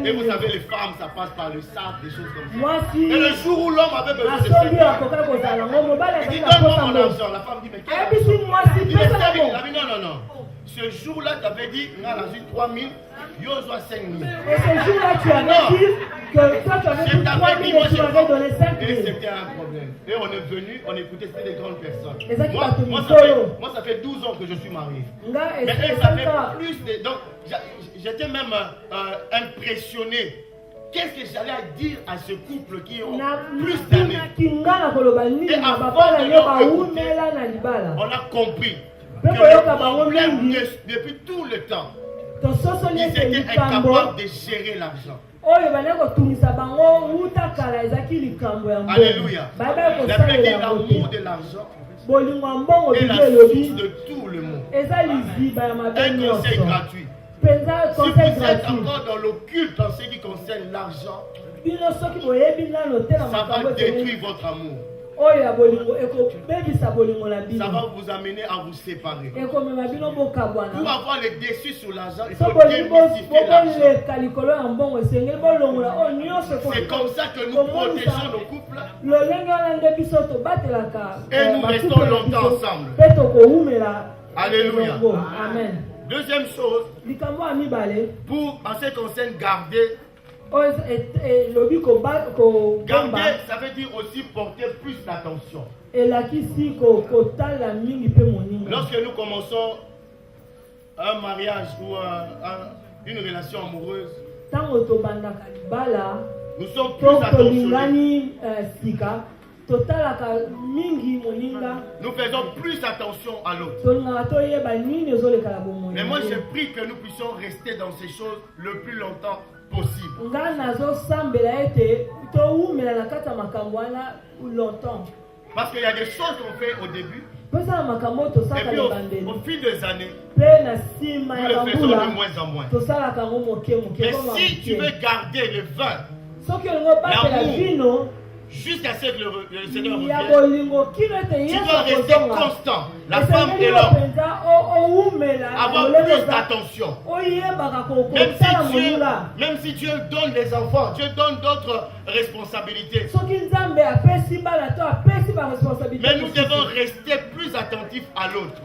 Et vous savez, les femmes, ça passe par le sac, des choses comme ça. Et le jour où l'homme avait besoin de 5 000, il dit donne-moi mon argent. La femme dit mais quel argent? Il est sérieux. Il a dit non. Ce jour-là, tu avais dit, on a 3 000, yo soit 5 000. Et ce jour-là, tu avais dit que toi, tu avais pris 3 000 et tu avais donné 5 000. Et c'était un problème. Et on est venu, on écoutait, c'était des grandes personnes. Moi, ça fait 12 ans que je suis marié. Mais elle, ça fait plus de... Donc, j'étais même impressionné. Qu'est-ce que j'allais dire à ce couple qui ont plus d'années? Et avant de leur écouter, on a compris que le problème depuis tout le temps, ils étaient incapables de gérer l'argent. Alléluia. La paix est l'amour de l'argent et la source de tout le monde. Un conseil gratuit. Si vous êtes encore dans l'occulte en ce qui concerne l'argent, ça va détruire votre amour. Ça va vous amener à vous séparer. Pour avoir le dessus sur l'argent, il faut démystifier l'argent. C'est comme ça que nous protégeons nos couples. Et nous restons longtemps ensemble. Alléluia. Amen. Deuxième chose, pour en ce qui concerne garder, garder, ça veut dire aussi porter plus d'attention. Lorsque nous commençons un mariage ou une relation amoureuse, nous sommes plus attentionnés. Nous faisons plus attention à l'autre. Mais moi j'ai pris que nous puissions rester dans ces choses le plus longtemps possible. Parce qu'il y a des choses qu'on fait au début. Et puis au fil des années, nous le faisons de moins en moins. Mais si tu veux garder le vin, l'amour, jusqu'à ce que le Seigneur revienne, tu dois rester constant. La femme et l'homme. Avoir plus d'attention. Même si Dieu donne des enfants, Dieu donne d'autres responsabilités. Mais nous devons rester plus attentifs à l'autre.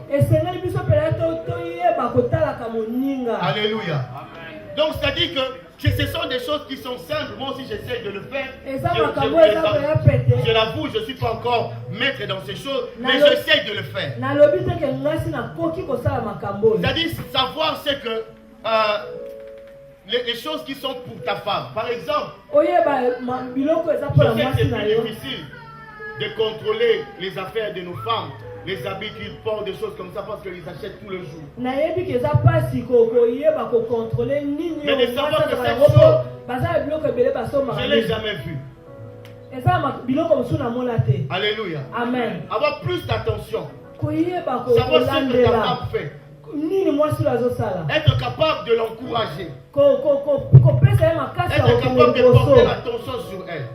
Alléluia. Donc c'est-à-dire que ce sont des choses qui sont simples. Moi aussi j'essaie de le faire. Je l'avoue, je ne suis pas encore maître dans ces choses, mais j'essaie de le faire. C'est-à-dire savoir ce que les choses qui sont pour ta femme. Par exemple, je sais que c'est plus difficile de contrôler les affaires de nos femmes. Les habits qu'ils portent, des choses comme ça, parce qu'ils achètent tout le jour. Mais de savoir que cette chose, je ne l'ai jamais vue. Alléluia. Amen. Avoir plus d'attention. Savoir ce que ta femme fait. Être capable de l'encourager. Être capable de porter l'attention sur elle.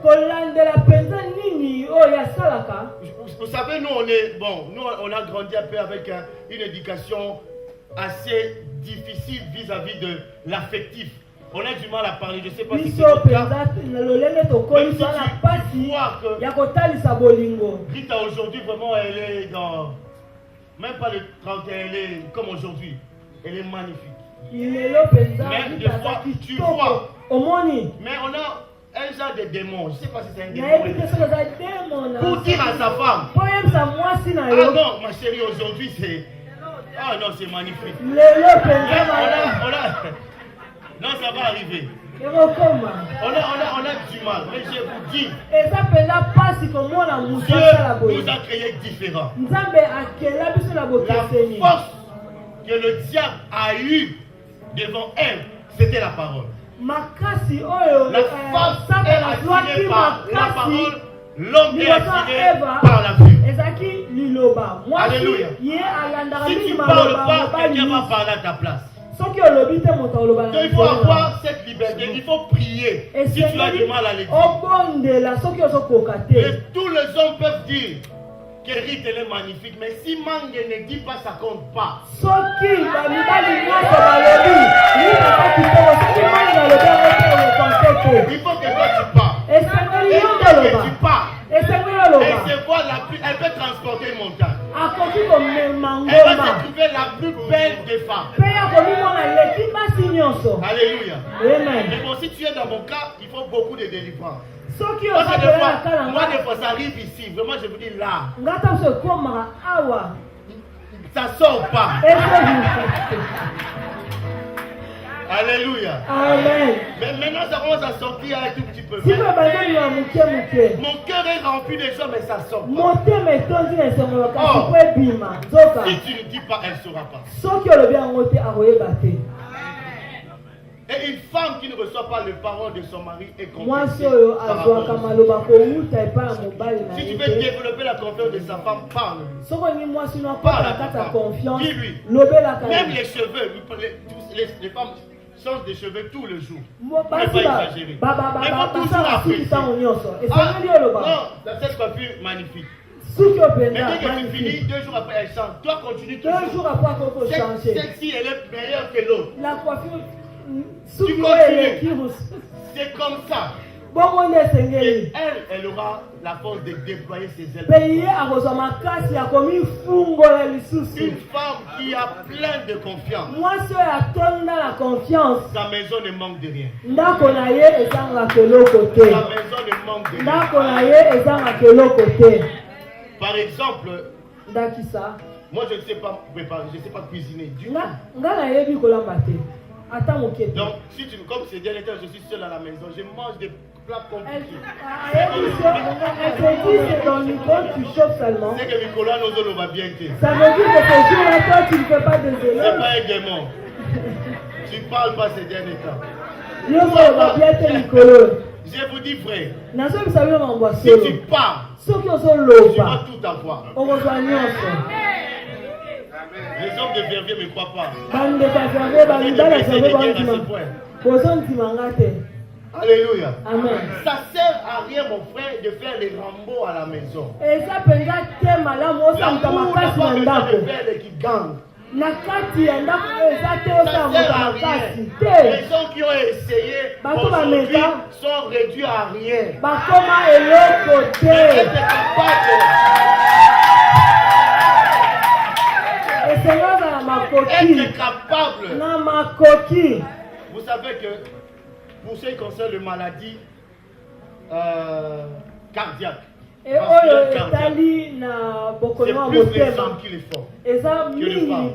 Vous savez, nous on a grandi un peu avec une éducation assez difficile vis-à-vis de l'affectif. On a du mal à parler, je ne sais pas si c'est le cas. Même si tu vois que Rita aujourd'hui, vraiment, elle est dans... Même pas le 31, elle est comme aujourd'hui. Elle est magnifique. Mais des fois, tu vois. Mais un genre de démon. Je ne sais pas si c'est un démon. Pour dire à sa femme. Ah non, ma chérie, aujourd'hui c'est... Ah non, c'est magnifique. Non, ça va arriver. On a du mal, mais je vous dis, Dieu nous a créés différents. La force que le diable a eue devant elle, c'était la parole. La force est attirée par la parole, l'homme est attiré par la vue. Alléluia. Si tu ne parles pas, quelqu'un va parler à ta place. Donc il faut avoir cette liberté, il faut prier. Si tu as du mal à l'église. Et tous les hommes peuvent dire que Rite est magnifique, mais si Mange ne dit pas, ça compte pas. Il faut que toi tu parles. Et que tu parles. Elle se voit la plus, elle peut transporter une montagne. Elle va se trouver la plus belle des femmes. Alléluia. Mais bon, si tu es dans mon cas, il faut beaucoup de délivrance. Moi, des fois, ça arrive ici. Vraiment, je vous dis là. Ça sort pas. Alléluia. Amen. Mais maintenant, ça commence à sortir un tout petit peu. Mon cœur est rempli de choses, mais ça sort pas. Si tu ne dis pas, elle ne saura pas. Et une femme qui ne reçoit pas les paroles de son mari est compliquée. Si tu veux développer la confiance de sa femme, parle. Parle à ta femme. Dis-lui. Même les cheveux, les femmes changent de cheveux tous les jours. Ne pas exagérer. Mais faut toujours apprécier. Non, cette coiffure magnifique. Mais dès que tu finis, 2 jours après, elle change. Toi, continue toujours. 2 jours après, il faut changer. Celle-ci, elle est meilleure que l'autre. La coiffure... Tu continues. C'est comme ça. Et elle aura la force de déployer ses ailes. Une femme qui a plein de confiance. Sa maison ne manque de rien. Sa maison ne manque de rien. Par exemple, moi je ne sais pas préparer, je ne sais pas cuisiner du tout. Donc, si tu, comme ces derniers temps, je suis seul à la maison, je mange des plats compliqués. Elle c'est dans l'école, tu chauffes seulement. C'est que Nicolas nous va bien. Ça veut dire que ce jour-là, toi, tu ne fais pas de zélo. C'est pas un démon. Tu ne parles pas ces derniers temps. Je vous dis vrai. Si tu parles, tu vas tout avoir. Les hommes de Verviers ne me croient pas. Alléluia. Amen. Ça sert à rien, mon frère, de faire les Rambo à la maison. L'amour n'a pas besoin de faire les qui gagnent. Ça sert à rien. Les gens qui ont essayé aujourd'hui sont réduits à rien. Être capable. Vous savez que pour ceux qui concernent les maladies cardiaques, c'est plus les hommes qui les font que les femmes.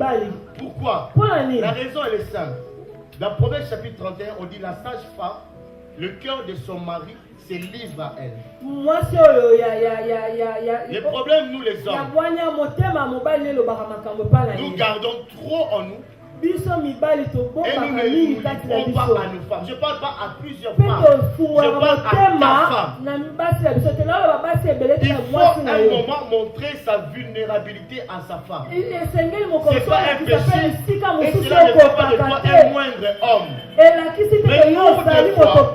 Pourquoi? La raison elle est simple. Dans Proverbe chapitre 31, on dit la sage femme, le cœur de son mari se livre à elle. Le problème, nous les hommes, nous gardons trop en nous. Et nous ne livrons pas à nos femmes. Je ne parle pas à plusieurs femmes. Je parle à ta femme. Il faut un moment montrer sa vulnérabilité à sa femme. Ce n'est pas un péché. Et cela ne fait pas de toi un moindre homme. Mais nous, des fois,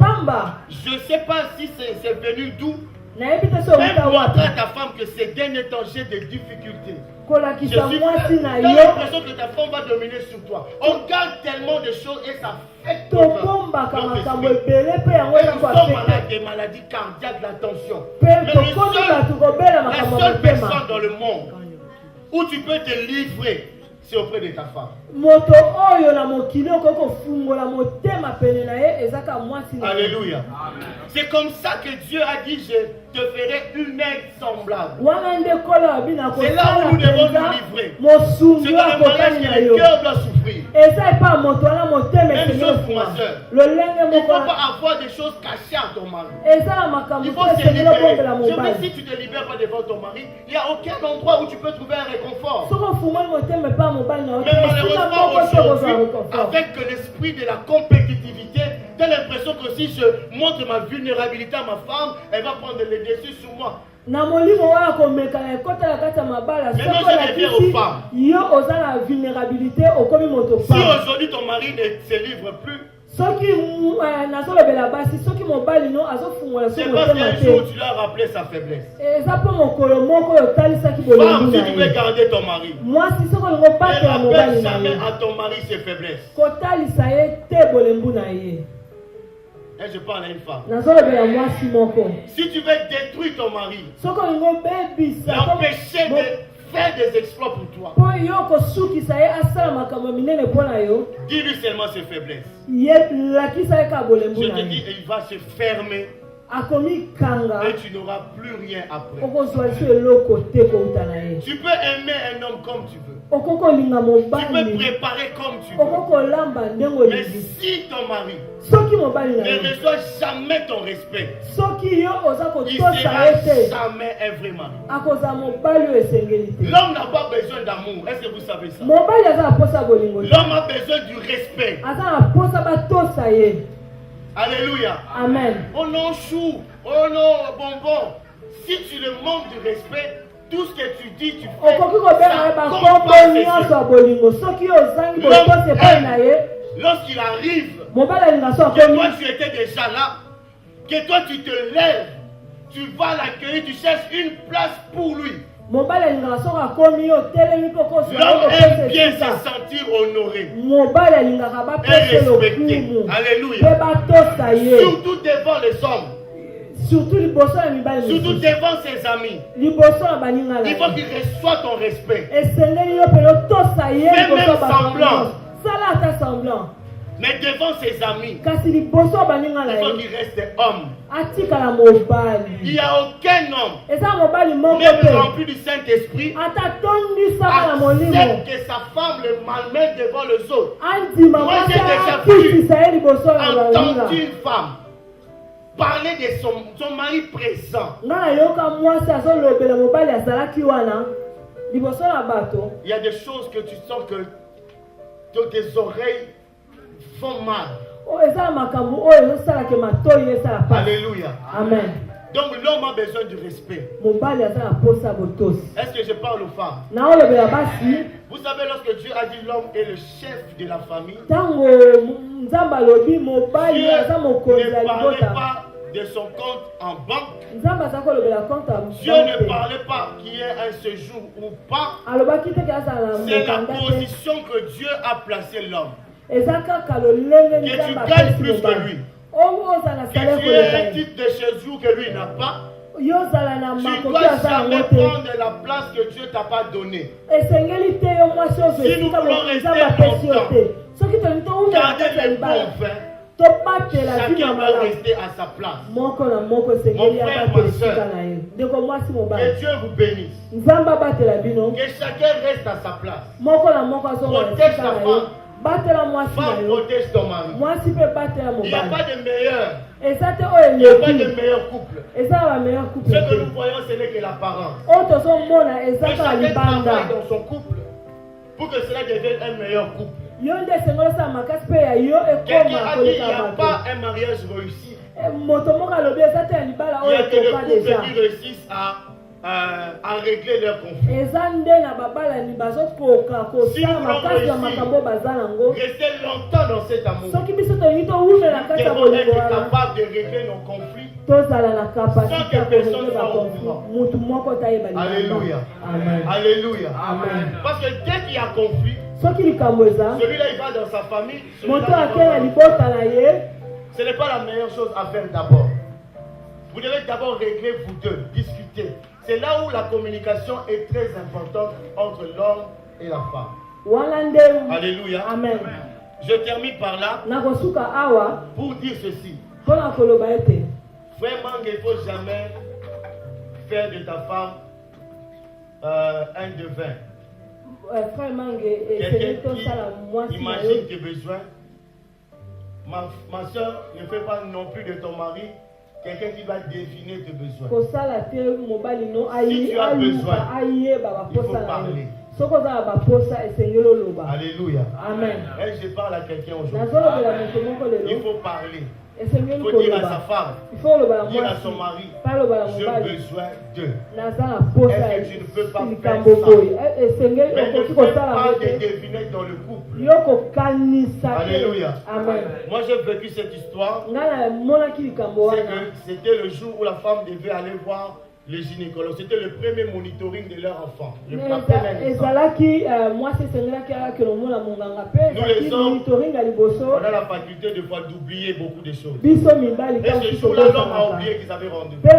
je ne sais pas si c'est venu d'où. Même montrer à ta femme que ces derniers temps j'ai des difficultés. J'ai l'impression que ta femme va dominer sur toi. On garde tellement de choses et ça fait tout. Nous sommes malades des maladies cardiaques, la tension. Mais la seule personne dans le monde où tu peux te livrer c'est auprès de ta femme. Alléluia. C'est comme ça que Dieu a dit, je te ferai une aide semblable. C'est là où nous devons nous livrer. C'est dans le mariage que le cœur doit souffrir. Même chose pour ma soeur. Il ne faut pas avoir des choses cachées à ton mari. Il faut se libérer. Je veux si tu ne te libères pas devant ton mari, il n'y a aucun endroit où tu peux trouver un réconfort. Mais malheureusement aujourd'hui, avec l'esprit de la compétitivité, tu as l'impression que si je montre ma vulnérabilité à ma femme, elle va prendre le dessus sur moi. Maintenant je reviens aux femmes. Si aujourd'hui ton mari ne se livre plus, c'est parce qu'un jour tu lui as rappelé sa faiblesse. Femme, si tu veux garder ton mari, ne rappelle jamais à ton mari ses faiblesses. Et je parle à une femme. Si tu veux détruire ton mari, l'empêcher de faire des exploits pour toi, dis-lui seulement ses faiblesses. Je te dis, il va se fermer. Et tu n'auras plus rien après. Tu peux aimer un homme comme tu veux. Tu peux préparer comme tu veux. Mais si ton mari ne reçoit jamais ton respect, il ne sera jamais un vrai mari. L'homme n'a pas besoin d'amour. Est-ce que vous savez ça? L'homme a besoin du respect. Alléluia. Amen. Oh non, chou. Oh non, bonbon. Si tu le manques de respect, tout ce que tu dis, tu fais. Lorsqu'il arrive, que toi tu étais déjà là, que toi tu te lèves, tu vas l'accueillir, tu cherches une place pour lui. L'homme aime bien se sentir honoré et respecté. Alléluia. Surtout devant les hommes. Surtout devant ses amis. Il faut qu'il reçoive ton respect. Fais même semblant. Mais devant ses amis, il faut qu'il reste homme. Il n'y a aucun homme, même rempli du Saint-Esprit, accepte que sa femme le malmène devant les autres. Moi j'ai déjà vu, entendu une femme parler de son mari présent. Il y a des choses que tu sens que tes oreilles font mal. Alléluia. Amen. Donc l'homme a besoin du respect. Est-ce que je parle aux femmes? Vous savez, lorsque Dieu a dit l'homme est le chef de la famille, Dieu ne parlait pas de son compte en banque. Dieu ne parlait pas qu'il y ait un séjour ou pas. C'est la position que Dieu a placé l'homme. Que tu gagnes plus que lui. Que tu aies un titre de séjour que lui n'a pas. Tu ne dois jamais prendre la place que Dieu t'a pas donnée. Si nous voulons rester longtemps, garder les bons vins, chacun va rester à sa place. Mon frère, ma soeur, que Dieu vous bénisse. Que chacun reste à sa place. Protège ta femme. Femme, protège ton mari. Il n'y a pas de meilleur. Il n'y a pas de meilleur couple. Ce que nous voyons, ce n'est que l'apparence. Que chacun travaille dans son couple pour que cela devienne un meilleur couple. Quelqu'un a dit qu'il n'y a pas un mariage réussi. Il y a que les couples qui réussissent à régler leurs conflits. Si nous voulons réussir, rester longtemps dans cet amour, nous devons être capables de régler nos conflits sans que personne soit au courant. Alléluia. Amen. Alléluia. Amen. Parce que dès qu'il y a conflit, celui-là il va dans sa famille, ce n'est pas la meilleure chose à faire d'abord. Vous devez d'abord régler vous deux, discuter. C'est là où la communication est très importante entre l'homme et la femme. Alléluia. Amen. Je termine par là pour dire ceci. Frère Mang, il ne faut jamais faire de ta femme un devin. Quelqu'un qui imagine tes besoins. Ma soeur, ne fais pas non plus de ton mari quelqu'un qui va définir tes besoins. Si tu as besoin, il faut parler. Alléluia. Amen. Et je parle à quelqu'un aujourd'hui. Il faut parler. Il faut dire à sa femme, dire à son mari, j'ai besoin d'eux. Est-ce que tu ne peux pas faire ça? Mais ne fais pas de devinettes dans le couple. Alléluia. Amen. Moi j'ai vécu cette histoire. C'était le jour où la femme devait aller voir les gynécologues. C'était le premier monitoring de leur enfant. Nous les hommes, on a la faculté de fois d'oublier beaucoup de choses. Et ce jour-là, l'homme a oublié qu'ils avaient rendez-vous. Les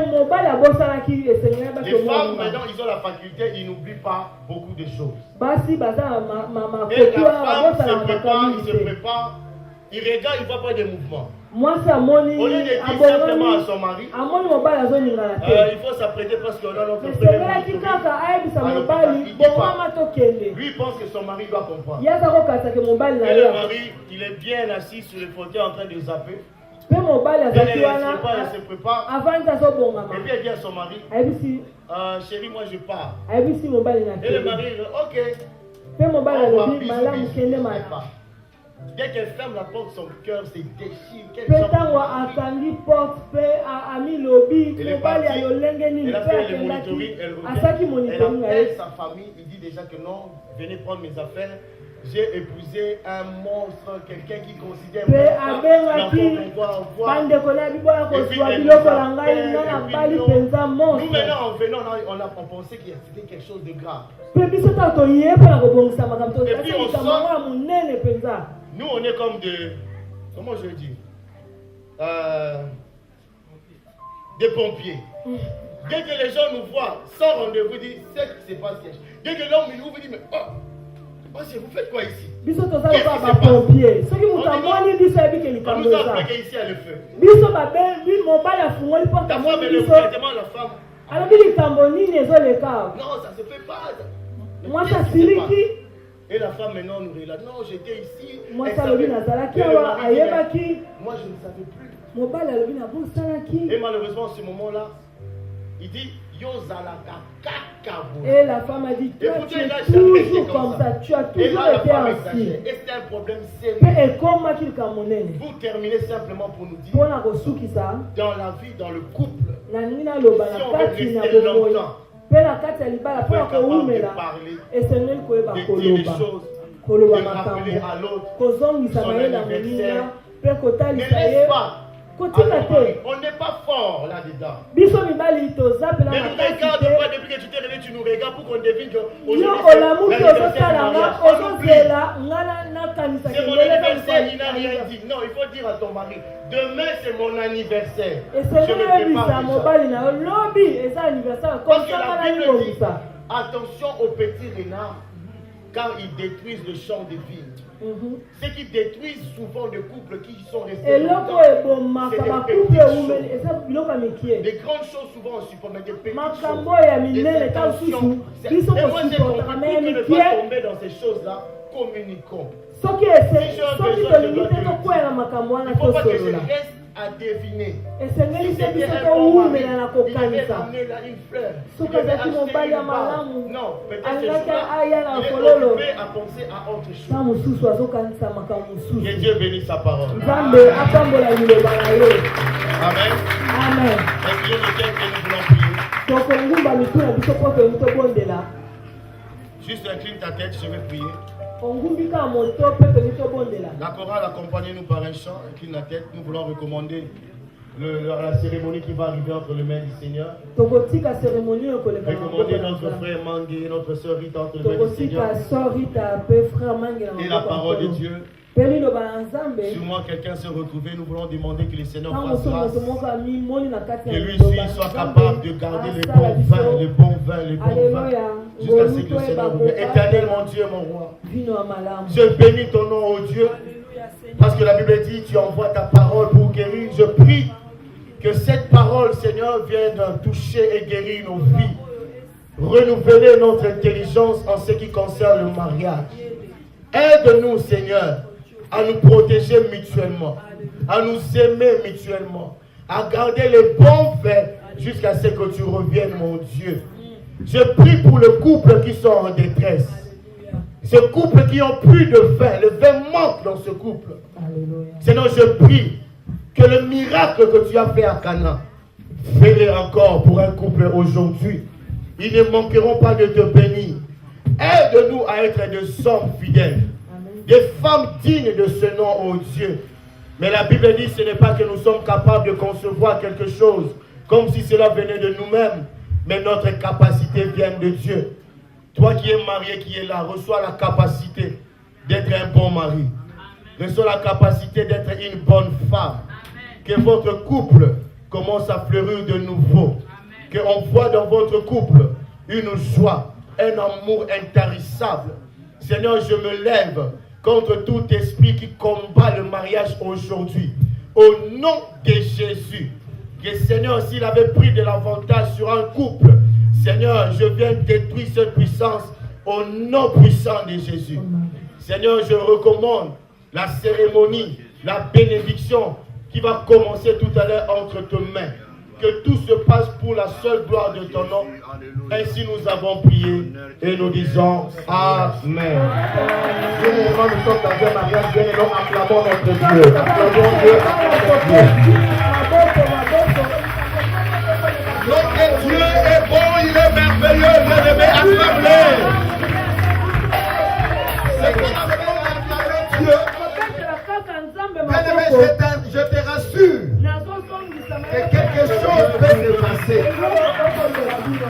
femmes, maintenant, ils ont la faculté, ils n'oublient pas beaucoup de choses. Et la femme se prépare, il regarde, il ne voit pas de mouvement. Au lieu de dire simplement à son mari, il faut s'apprêter parce qu'on a notre premier lui, il pense que son mari doit comprendre. Et le mari, il est bien assis sur le fauteuil en train de zapper. Il se prépare. Et puis il dit à son mari, chérie, moi je pars. Et le mari, ok. Dès qu'elle ferme la porte, son cœur se déchire. Elle est partie, elle a fait le monitoring, elle revient, elle appelle sa famille, il dit déjà que non, venez prendre mes affaires. J'ai épousé un monstre, quelqu'un qui considère l'enfant qu'on doit avoir. Et puis elle nous appelle, nous maintenant en venant, on pensait qu'il y avait quelque chose de grave. Et puis on sort. Nous, on est comme comment je dis, des pompiers. Dès que les gens nous voient, sans rendez-vous, disent, c'est ce qui se passe. Dès que l'homme nous dit, mais vous faites quoi ici? Qu'est-ce qui se passe? On nous a appelé ici à le feu. Ta femme est le traitement, la femme. Non, ça se fait pas. Et la femme maintenant nous regarde. Non, j'étais ici. Moi, je ne savais plus. Et malheureusement, à ce moment-là, il dit Yozalaka kakabo. Et la femme a dit toi, tu es toujours comme ça. Tu as toujours été ainsi. Et c'est un problème sérieux. Pour terminer simplement pour nous dire, dans la vie, dans le couple, si on veut rester longtemps, il faut être capable de parler, de dire des choses, de rappeler à l'autre son anniversaire. Ne laisse pas. On n'est pas fort là-dedans. Ne nous regarde pas depuis que tu t'es réveillé, tu nous regardes pour qu'on devine qu'aujourd'hui c'est l'anniversaire du mariage. C'est mon anniversaire, il n'a rien dit. Non, il faut dire à ton mari, demain c'est mon anniversaire. Je me prépare. Parce que la Bible dit, attention aux petits renards, car ils détruisent le champ de vie. Ce qui détruisent souvent les couples qui sont restés longtemps, c'est des petites choses. Des grandes choses souvent on supporte, mais des petites choses. Des intentions. Et moi j'ai compris pour ne pas tomber dans ces choses-là, communiquons. Si j'ai un besoin, je dois te le dire. Il ne faut pas que je reste à deviner. Si c'était un bon mari, il devait amener là une fleur. Il devait acheter une balle. Non, peut-être ce jour-là, il est occupé à penser à autre chose. Que Dieu bénisse sa parole. Amen. Amen. Est-ce qu'il y a quelqu'un que nous voulons prier? Juste incline ta tête, je vais prier. La chorale, accompagnez-nous par un chant, incline la tête. Nous voulons recommander la cérémonie qui va arriver entre les mains du Seigneur. Recommander notre frère Mangue, notre soeur Rita entre les mains du Seigneur. Et la parole de Dieu. Sûrement quelqu'un s'est retrouvé, nous voulons demander que le Seigneur fasse grâce. Que lui aussi soit capable de garder les bons vins, les bons vins, les bons vins. Jusqu'à ce que le Seigneur revienne. Éternel mon Dieu, mon roi. Je bénis ton nom, ô Dieu. Parce que la Bible dit, tu envoies ta parole pour guérir. Je prie que cette parole, Seigneur, vienne toucher et guérir nos vies. Renouveler notre intelligence en ce qui concerne le mariage. Aide-nous, Seigneur, à nous protéger mutuellement, à nous aimer mutuellement, à garder les bons faits jusqu'à ce que tu reviennes, mon Dieu. Je prie pour le couple qui sont en détresse. Ce couple qui ont plus de vin, le vin manque dans ce couple. Seigneur, je prie que le miracle que tu as fait à Cana, fais-le encore pour un couple aujourd'hui. Ils ne manqueront pas de te bénir. Aide-nous à être des hommes fidèles, des femmes dignes de ce nom, ô Dieu. Mais la Bible dit que ce n'est pas que nous sommes capables de concevoir quelque chose comme si cela venait de nous-mêmes, mais notre capacité vient de Dieu. Toi qui es marié, qui es là, reçois la capacité d'être un bon mari. Reçois la capacité d'être une bonne femme. Que votre couple commence à fleurir de nouveau. Qu'on voit dans votre couple une joie, un amour intarissable. Seigneur, je me lève contre tout esprit qui combat le mariage aujourd'hui. Au nom de Jésus. Que Seigneur, s'il avait pris de l'avantage sur un couple, Seigneur, je viens détruire cette puissance au nom puissant de Jésus. Seigneur, je recommande la cérémonie, la bénédiction qui va commencer tout à l'heure entre tes mains. Que tout se passe pour la seule gloire de ton nom. Ainsi nous avons prié et nous disons Amen. Nous sommes dans un mariage, bien et nous acclamons notre Dieu. Acclamons Dieu, acclamons Dieu. Notre Dieu est bon, il est merveilleux, bien-aimé, acclamez. C'est qu'on acclame Dieu. Bien-aimé, je te rassure que quelque chose peut se passer.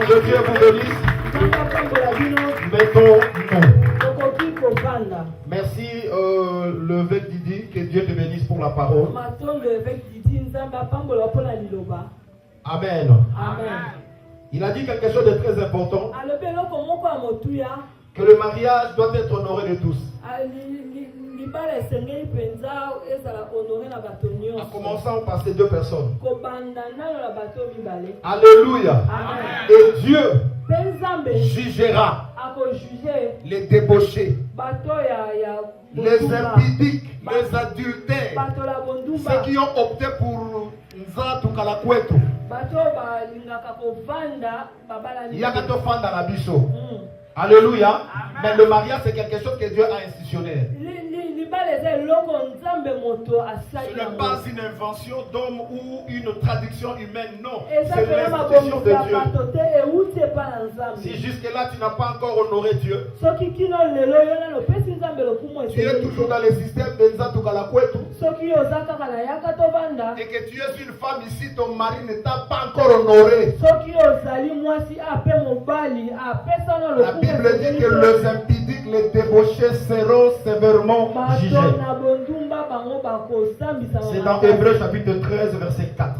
Que Dieu vous bénisse. Mettons-nous. Merci l'évêque Didi, que Dieu te bénisse pour la parole. Amen. Il a dit quelque chose de très important. Que le mariage doit être honoré de tous. En commençant par ces deux personnes. Alléluia. Et Dieu jugera les débauchés, les impudiques, les adultères, ceux qui ont opté pour Nzatu Kalakwetu. Yakatofanda la biso. Alléluia. Mais le mariage, c'est quelque chose que Dieu a institutionné. Ce n'est pas une invention d'homme ou une traduction humaine, non. C'est l'institution de Dieu. Si jusque-là tu n'as pas encore honoré Dieu, tu es toujours dans le système de Nzatu Kalakwetu, et que tu es une femme ici, ton mari ne t'a pas encore honoré. La Bible dit que les impudiques, les débauchés seront sévèrement jugés. C'est dans Hébreux chapitre 13, verset 4.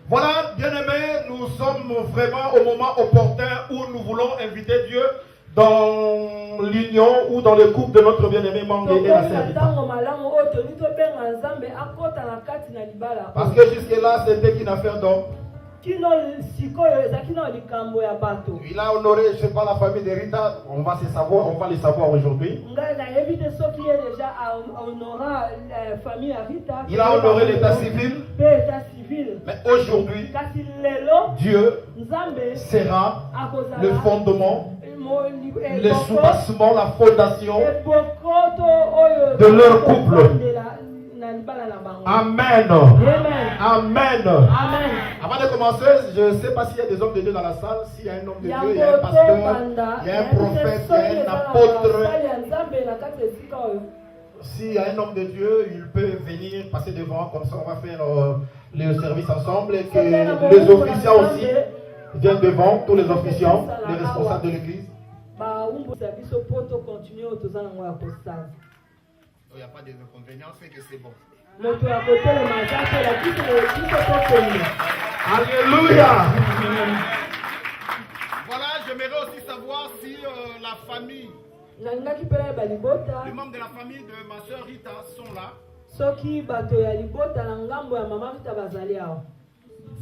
Voilà, bien-aimés, nous sommes vraiment au moment opportun où nous voulons inviter Dieu dans l'union ou dans le couple de notre bien-aimé Mangé et la sœur. Parce que jusque-là, c'était une affaire d'homme. Il a honoré, je ne sais pas, la famille de Rita. On va les savoir aujourd'hui. Il a honoré l'état civil. Mais aujourd'hui, Dieu sera le fondement, le soubassement, la fondation de leur couple. Amen. Amen. Avant de commencer, je ne sais pas s'il y a des hommes de Dieu dans la salle. S'il y a un homme de Dieu, il y a un pasteur, il y a un prophète, il y a un apôtre. S'il y a un homme de Dieu, il peut venir passer devant. Comme ça, on va faire le service ensemble. Et que les officiants aussi viennent devant, tous les officiants, les responsables de l'église. il n'y a pas d'inconvénient, c'est que c'est bon. Alléluia. Voilà, j'aimerais aussi savoir si la famille, les membres de la famille de ma soeur Rita sont là.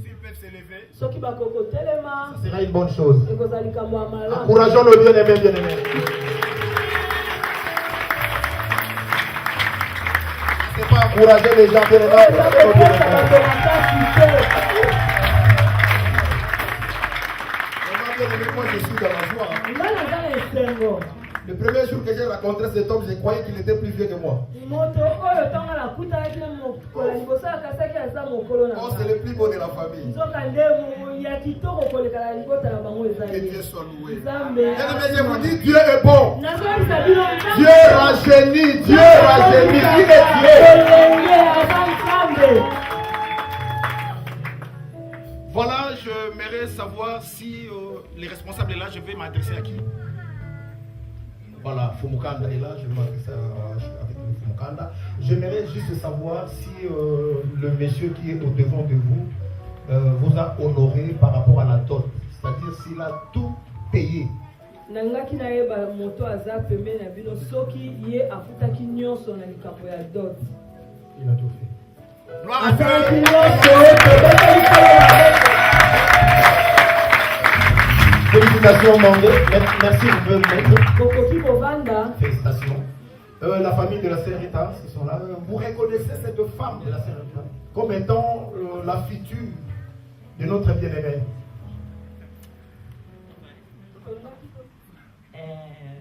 S'ils peuvent s'élever, ça sera une bonne chose. Encourageons le bien-aimé, bien-aimé. C'est pas encourager les gens bien-aimés. Moi, je suis dans la joie. Le premier jour que j'ai rencontré cet homme, je croyais qu'il était plus vieux que moi. Oh, c'est le plus beau de la famille. Que Dieu soit loué. Mais je vous dis, Dieu est bon. Dieu rajeunit, Dieu rajeunit. Il est Dieu. Voilà, j'aimerais savoir si les responsables sont là, je vais m'adresser à qui? Voilà, Fumukanda est là, je vais m'adresser avec Fumukanda. J'aimerais juste savoir si le monsieur qui est au devant de vous vous a honoré par rapport à la dot, c'est-à-dire s'il a tout payé. Il a tout fait. Gloire à Dieu. Félicitations, Mandé. Merci, vous pouvez mettre. Félicitations. La famille de la sœur Rita, ils sont là. Vous reconnaissez cette femme de la sœur Rita comme étant la future de notre bien-aimé.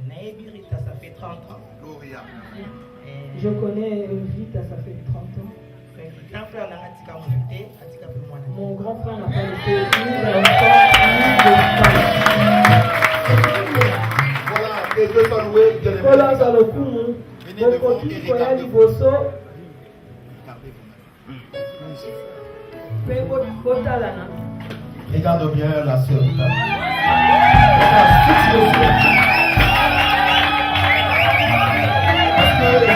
Naïbi Rita, ça fait 30 ans. Gloria. Je connais Rita, ça fait 30 ans. Mon grand frère n'a pas été ni d'enfant, ni de femme. Voilà, et Dieu soit loué, bien-aimé. Regarde bien la sœur Rita.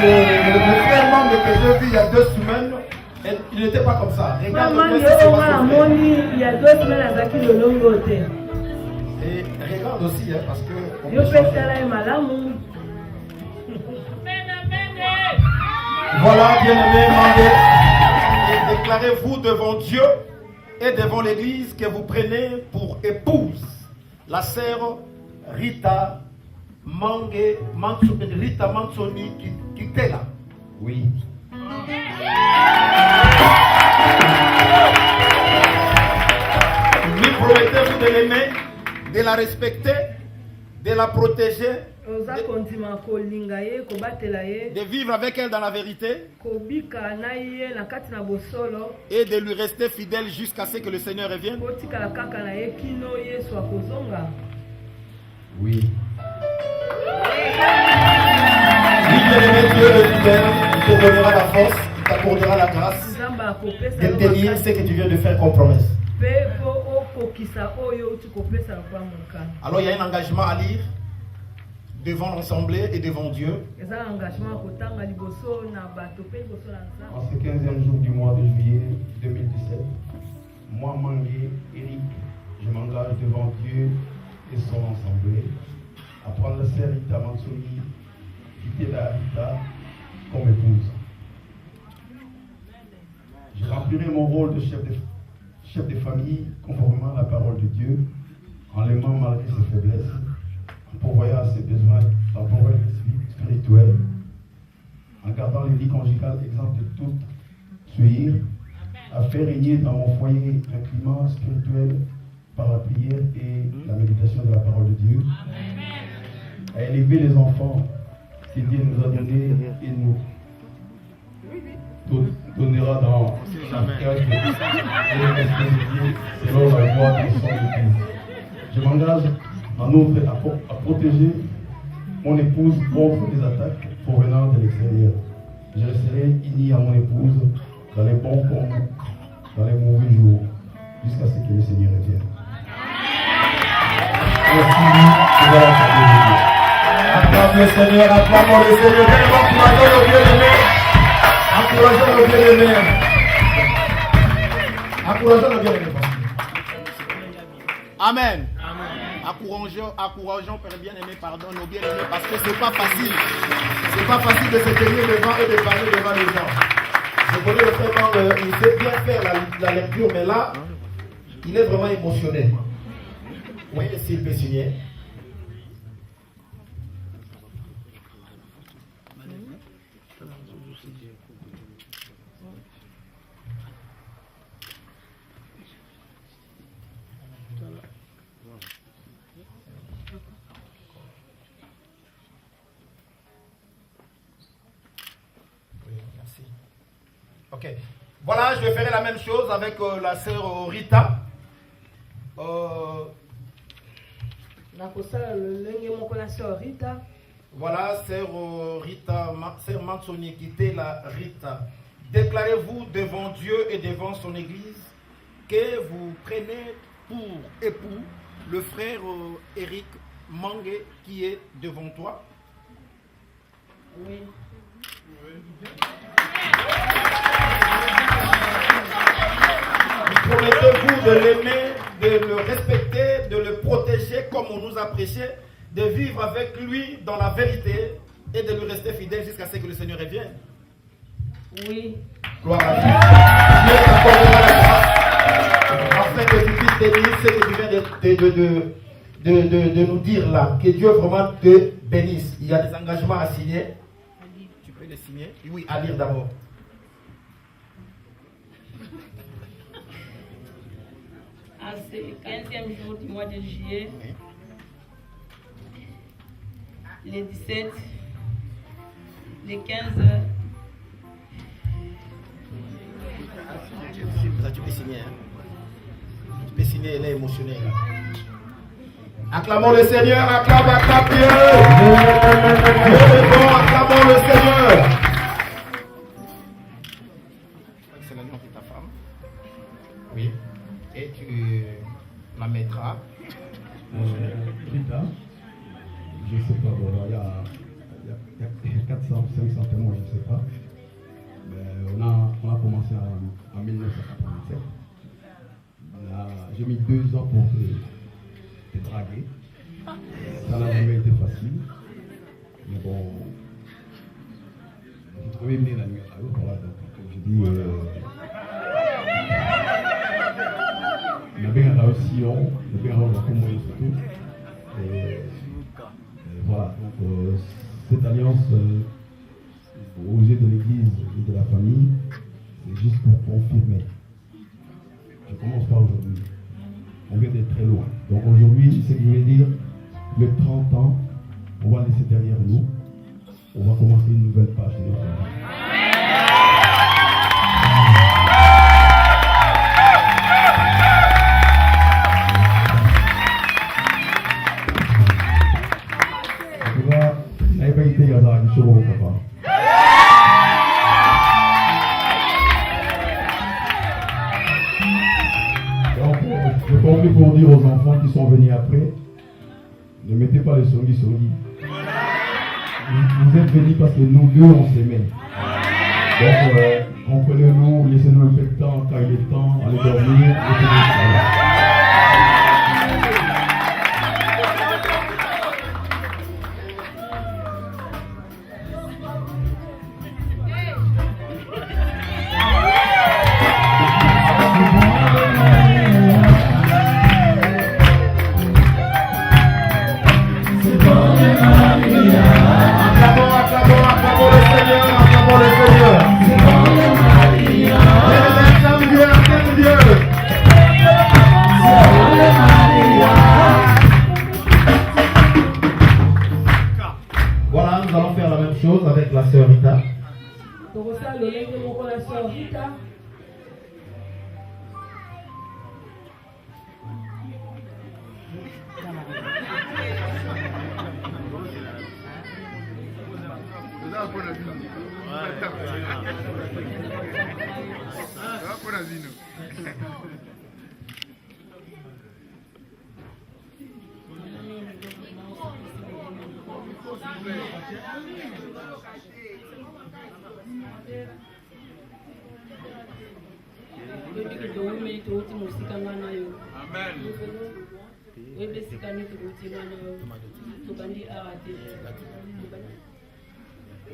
Le frère membre que j'ai vu il y a 2 semaines, il n'était pas comme ça. Regarde bien ce qui se passe. Et regarde aussi, hein, parce que voilà, bien-aimé, et déclarez-vous devant Dieu et devant l'église que vous prenez pour épouse la sœur Rita Mansoni qui était là. Oui. Lui promettez-vous de l'aimer, de la respecter, de la protéger, de vivre avec elle dans la vérité et de lui rester fidèle jusqu'à ce que le Seigneur revienne. Oui. Dieu est fidèle, il te donnera la force, il t'accordera la grâce de tenir ce que tu viens de faire comme promesse. Alors il y a un engagement à lire devant l'Assemblée et devant Dieu. En ce 15e jour du mois de juillet 2017, moi, Mangué, Eric, je m'engage devant Dieu et son Assemblée à prendre la sœur Rita Mansoni, quitter la Rita comme épouse. Je remplirai mon rôle de chef de famille conformément à la parole de Dieu, en l'aimant malgré ses faiblesses, en pourvoyant à ses besoins temporels et spirituels, en gardant les vies conjugales exemptes de toute souillure, à faire régner dans mon foyer un climat spirituel par la prière et la méditation de la parole de Dieu, à élever les enfants que Dieu nous a donnés et nous donnera dans chaque cœur selon la voie de son épouse. Je m'engage en outre à protéger mon épouse contre les attaques provenant de l'extérieur. Je resterai uni à mon épouse dans les bons comme dans les mauvais jours, jusqu'à ce que le Seigneur revienne. Merci de la Acclame le Seigneur, acclamons le Seigneur. Encourageons le bien-aimé. Encourageons le bien-aimé. Encourageons le bien-aimé. Amen. Encourageons, Père bien-aimé, pardon, nos bien-aimés, parce que c'est pas facile. C'est pas facile de se tenir devant et de parler devant les gens. Je connais le frère, il sait bien faire la lecture, mais là, il est vraiment émotionnel. Oui, s'il peut signer. Ok. Voilà, je ferai la même chose avec la sœur Rita. Voilà, sœur Rita, sœur Mansoni, quittez la Rita. Déclarez-vous devant Dieu et devant son Église que vous prenez pour époux le frère Eric Mangue qui est devant toi. Oui. Promettez-vous de l'aimer, de le respecter, de le protéger comme on nous a prêché, de vivre avec lui dans la vérité et de lui rester fidèle jusqu'à ce que le Seigneur revienne? Oui. Gloire à Dieu. Dieu t'accordera la grâce afin que tu puisses tenir ce que tu viens de nous dire là. Que Dieu vraiment te bénisse. Il y a des engagements à signer. Tu peux les signer? Oui, à lire d'abord. C'est le 15e jour du mois de juillet, les 17, les 15. Tu peux signer, hein? Tu peux signer, elle est émotionnelle. Acclamons le Seigneur, acclame Dieu. Dieu est bon, acclamons le Seigneur. C'est le nom de ta femme. Oui. Et tu la mettras. Rita, je ne sais pas, bon, il y a 400, 500 témoins, je ne sais pas. Mais on a commencé en 1987. J'ai mis 2 ans pour te draguer. Ça n'a jamais été facile. Mais bon, j'ai trouvé bien la nuit. Voilà, donc, comme je dis, on a bien réussi, on a bien réussi surtout. Et voilà, donc cette alliance aux yeux de l'Église et de la famille, c'est juste pour confirmer. Je commence pas aujourd'hui. On vient d'être très loin. Donc aujourd'hui, ce que je veux dire, les 30 ans, on va laisser derrière nous. On va commencer une nouvelle page de notre vie. Donc, je conclue pour dire aux enfants qui sont venus après, ne mettez pas les songi. Vous êtes venus parce que nous deux, on s'aimait. Donc, comprenez-nous, laissez-nous un peu de temps, quand il est temps, allez dormir, et Voilà, nous allons faire la même chose avec la sœur Rita.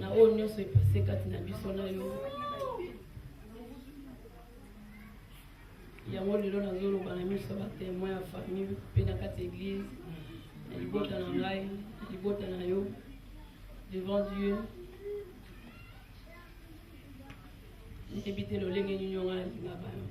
na oyo nyonso epase kati na biso na yo yango lelo nazoloba na miso batémoin ya famille mpe na kati église na libota na ngai na libota na yo devant Dieu nyebi te lolenge nyonyo ngai nalinga bayo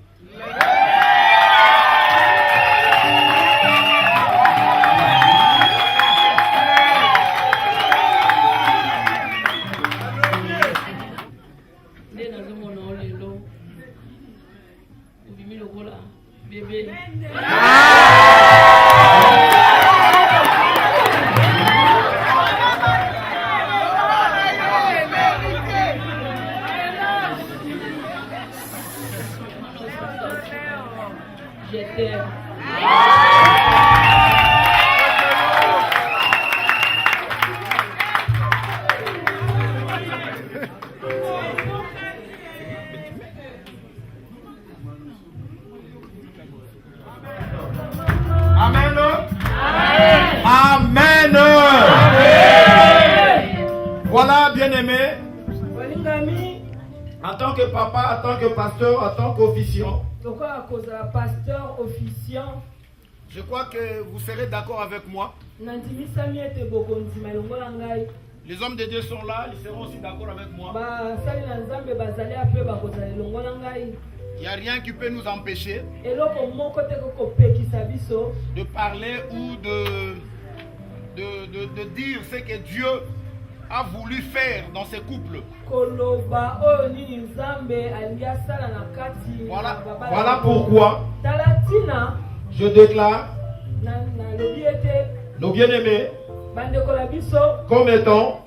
Voilà, bien-aimé, en tant que papa, en tant que pasteur, en tant qu'officiant, je crois que vous serez d'accord avec moi. Les hommes de Dieu sont là, ils seront aussi d'accord avec moi. Il n'y a rien qui peut nous empêcher de parler ou de dire ce que Dieu a voulu faire dans ces couples. Voilà pourquoi je déclare nos bien-aimés comme étant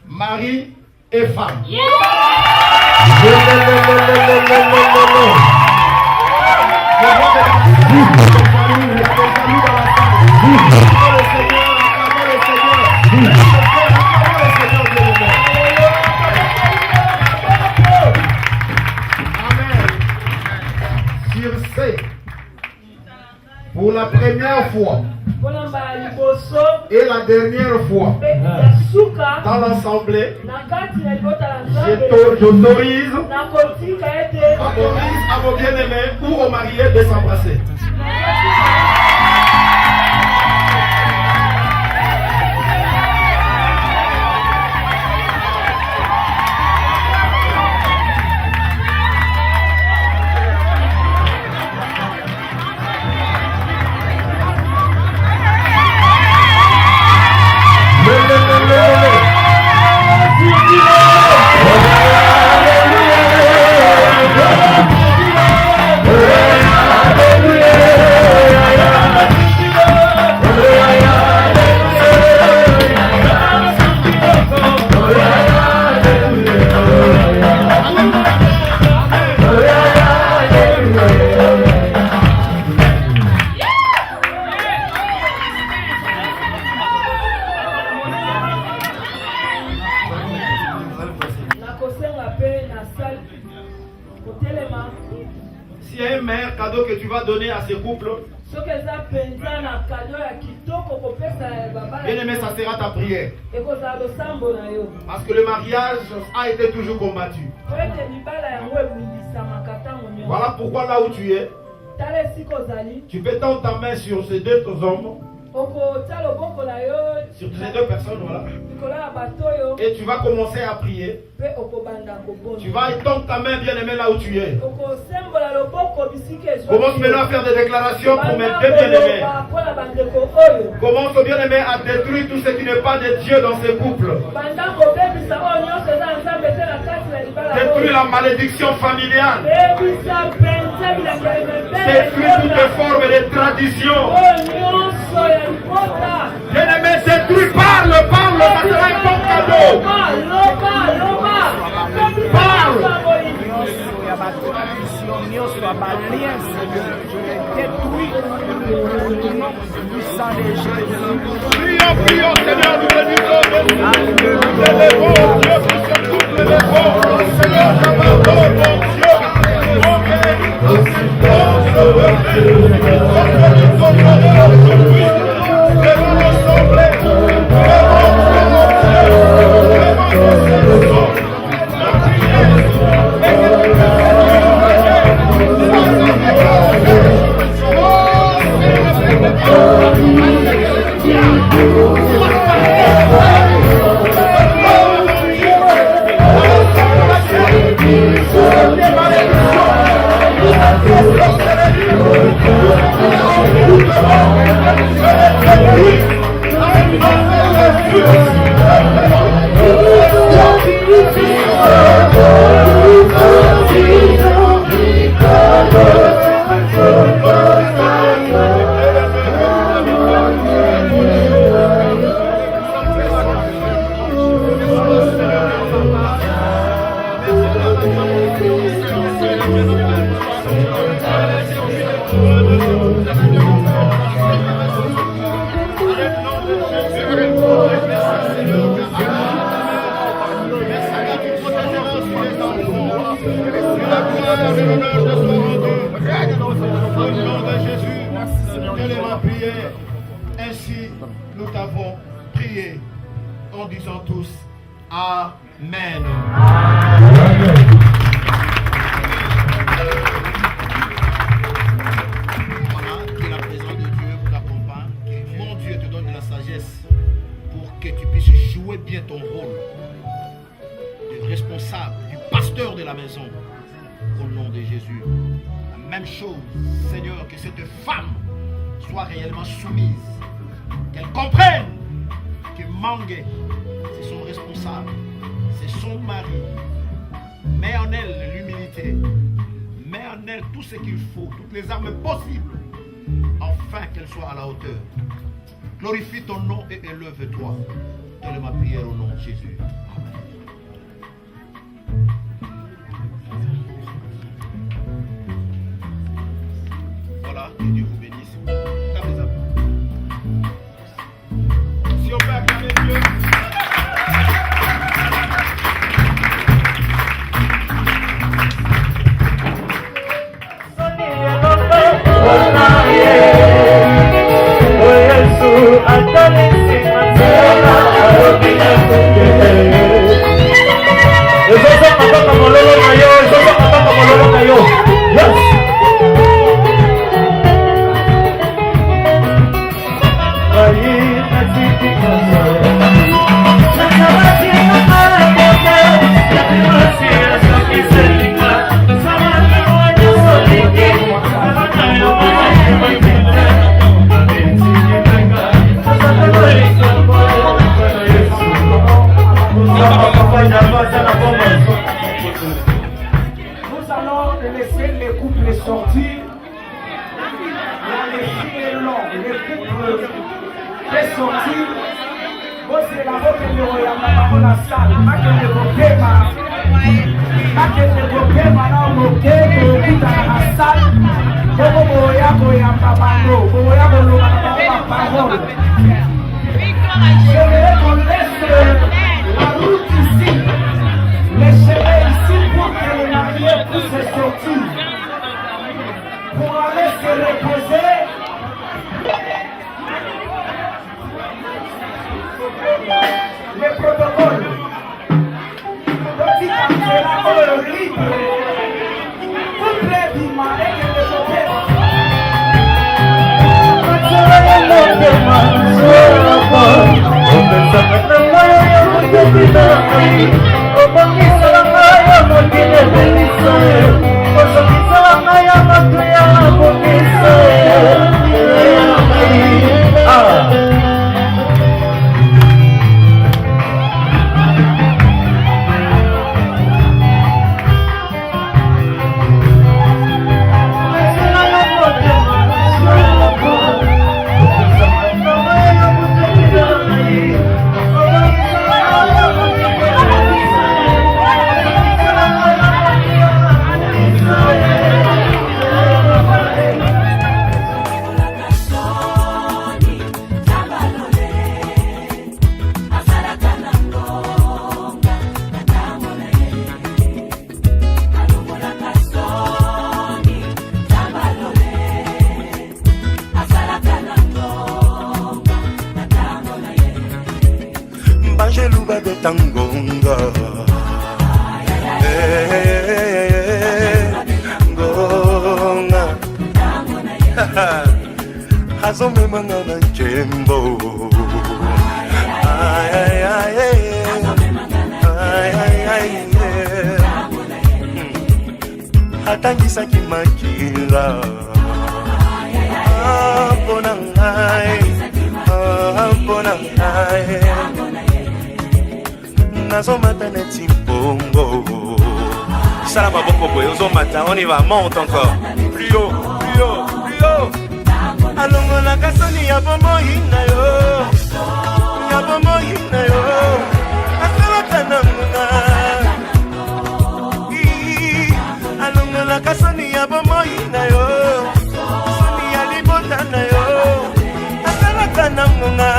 mari et femme. Pour la première fois et la dernière fois dans l'assemblée, j'autorise à vos bien-aimés ou aux mariés de s'embrasser. S'il y a un meilleur cadeau que tu vas donner à ces couples, bien aimé, ça sera ta prière. Parce que le mariage a été toujours combattu. Voilà pourquoi là où tu es, tu peux tendre ta main sur ces deux hommes, sur ces deux personnes, voilà. Et tu vas commencer à prier. Tu vas étendre ta main, bien aimé, là où tu es. Commence maintenant à faire des déclarations pour mes deux bien-aimés. Commence, bien aimé, à détruire tout ce qui n'est pas de Dieu dans ces couples. Détruire la malédiction familiale. Détruire toutes les formes de tradition. Bien-aimé, détruis, parle, ça sera un bon cadeau. Parle. Prions, Seigneur, nous bénissons. Ainsi, nous t'avons prié en disant tous Amen. Voilà, que la présence de Dieu vous accompagne, que mon Dieu te donne de la sagesse pour que tu puisses jouer bien ton rôle de responsable, du pasteur de la maison, au nom de Jésus. La même chose, Seigneur, que cette femme soit réellement soumise, qu'elle comprenne que Mangue, c'est son responsable, c'est son mari. Mets en elle l'humilité, mets en elle tout ce qu'il faut, toutes les armes possibles, afin qu'elle soit à la hauteur. Glorifie ton nom et élève-toi. Telle est ma prière au nom de Jésus. Voilà, que Dieu vous bénisse. Si on peut acclamer Dieu. Nous allons laisser les couples sortir. La les longs, les couples les sortir. Vous c'est la route de l'Oyama dans la salle. Ma que le gopema. Ma que le gopema dans le ghetto dans la salle. Como boya boya babando, boya bolo babando. Je vais qu'on laisse la route ici. Laissez-les ici pour que les mariés puissent sortir. Pour aller se reposer. Les protocoles. Le petit cancéra libre. Toutes les dimanches et les tangonga ngonga azomemanga na njembo atangisaki makila mpona ngai nazomata neti mbongo sala maboko boye ozomata on y va, monte encore plus haut, plus haut, plus haut. Alongolaka soni ya bomoi na yo, ya bomoi na yo, asalaka na ngunga. Alongolaka soni ya bomoi na yo, soni ya libota na yo, asalaka na ngunga.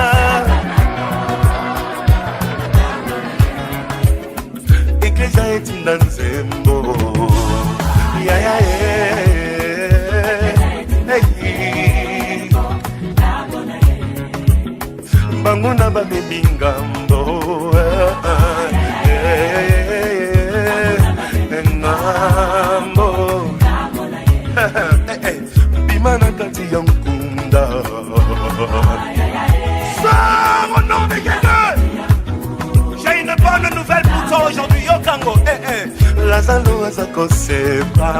Eklesia etinda nzembo, ya ya bango na babebi ngambo ngambo bima na kati ya nkunda sors au nom de quelqu'un. J'ai une bonne nouvelle pour toi aujourd'hui, Yokango. Lazalo azako sepa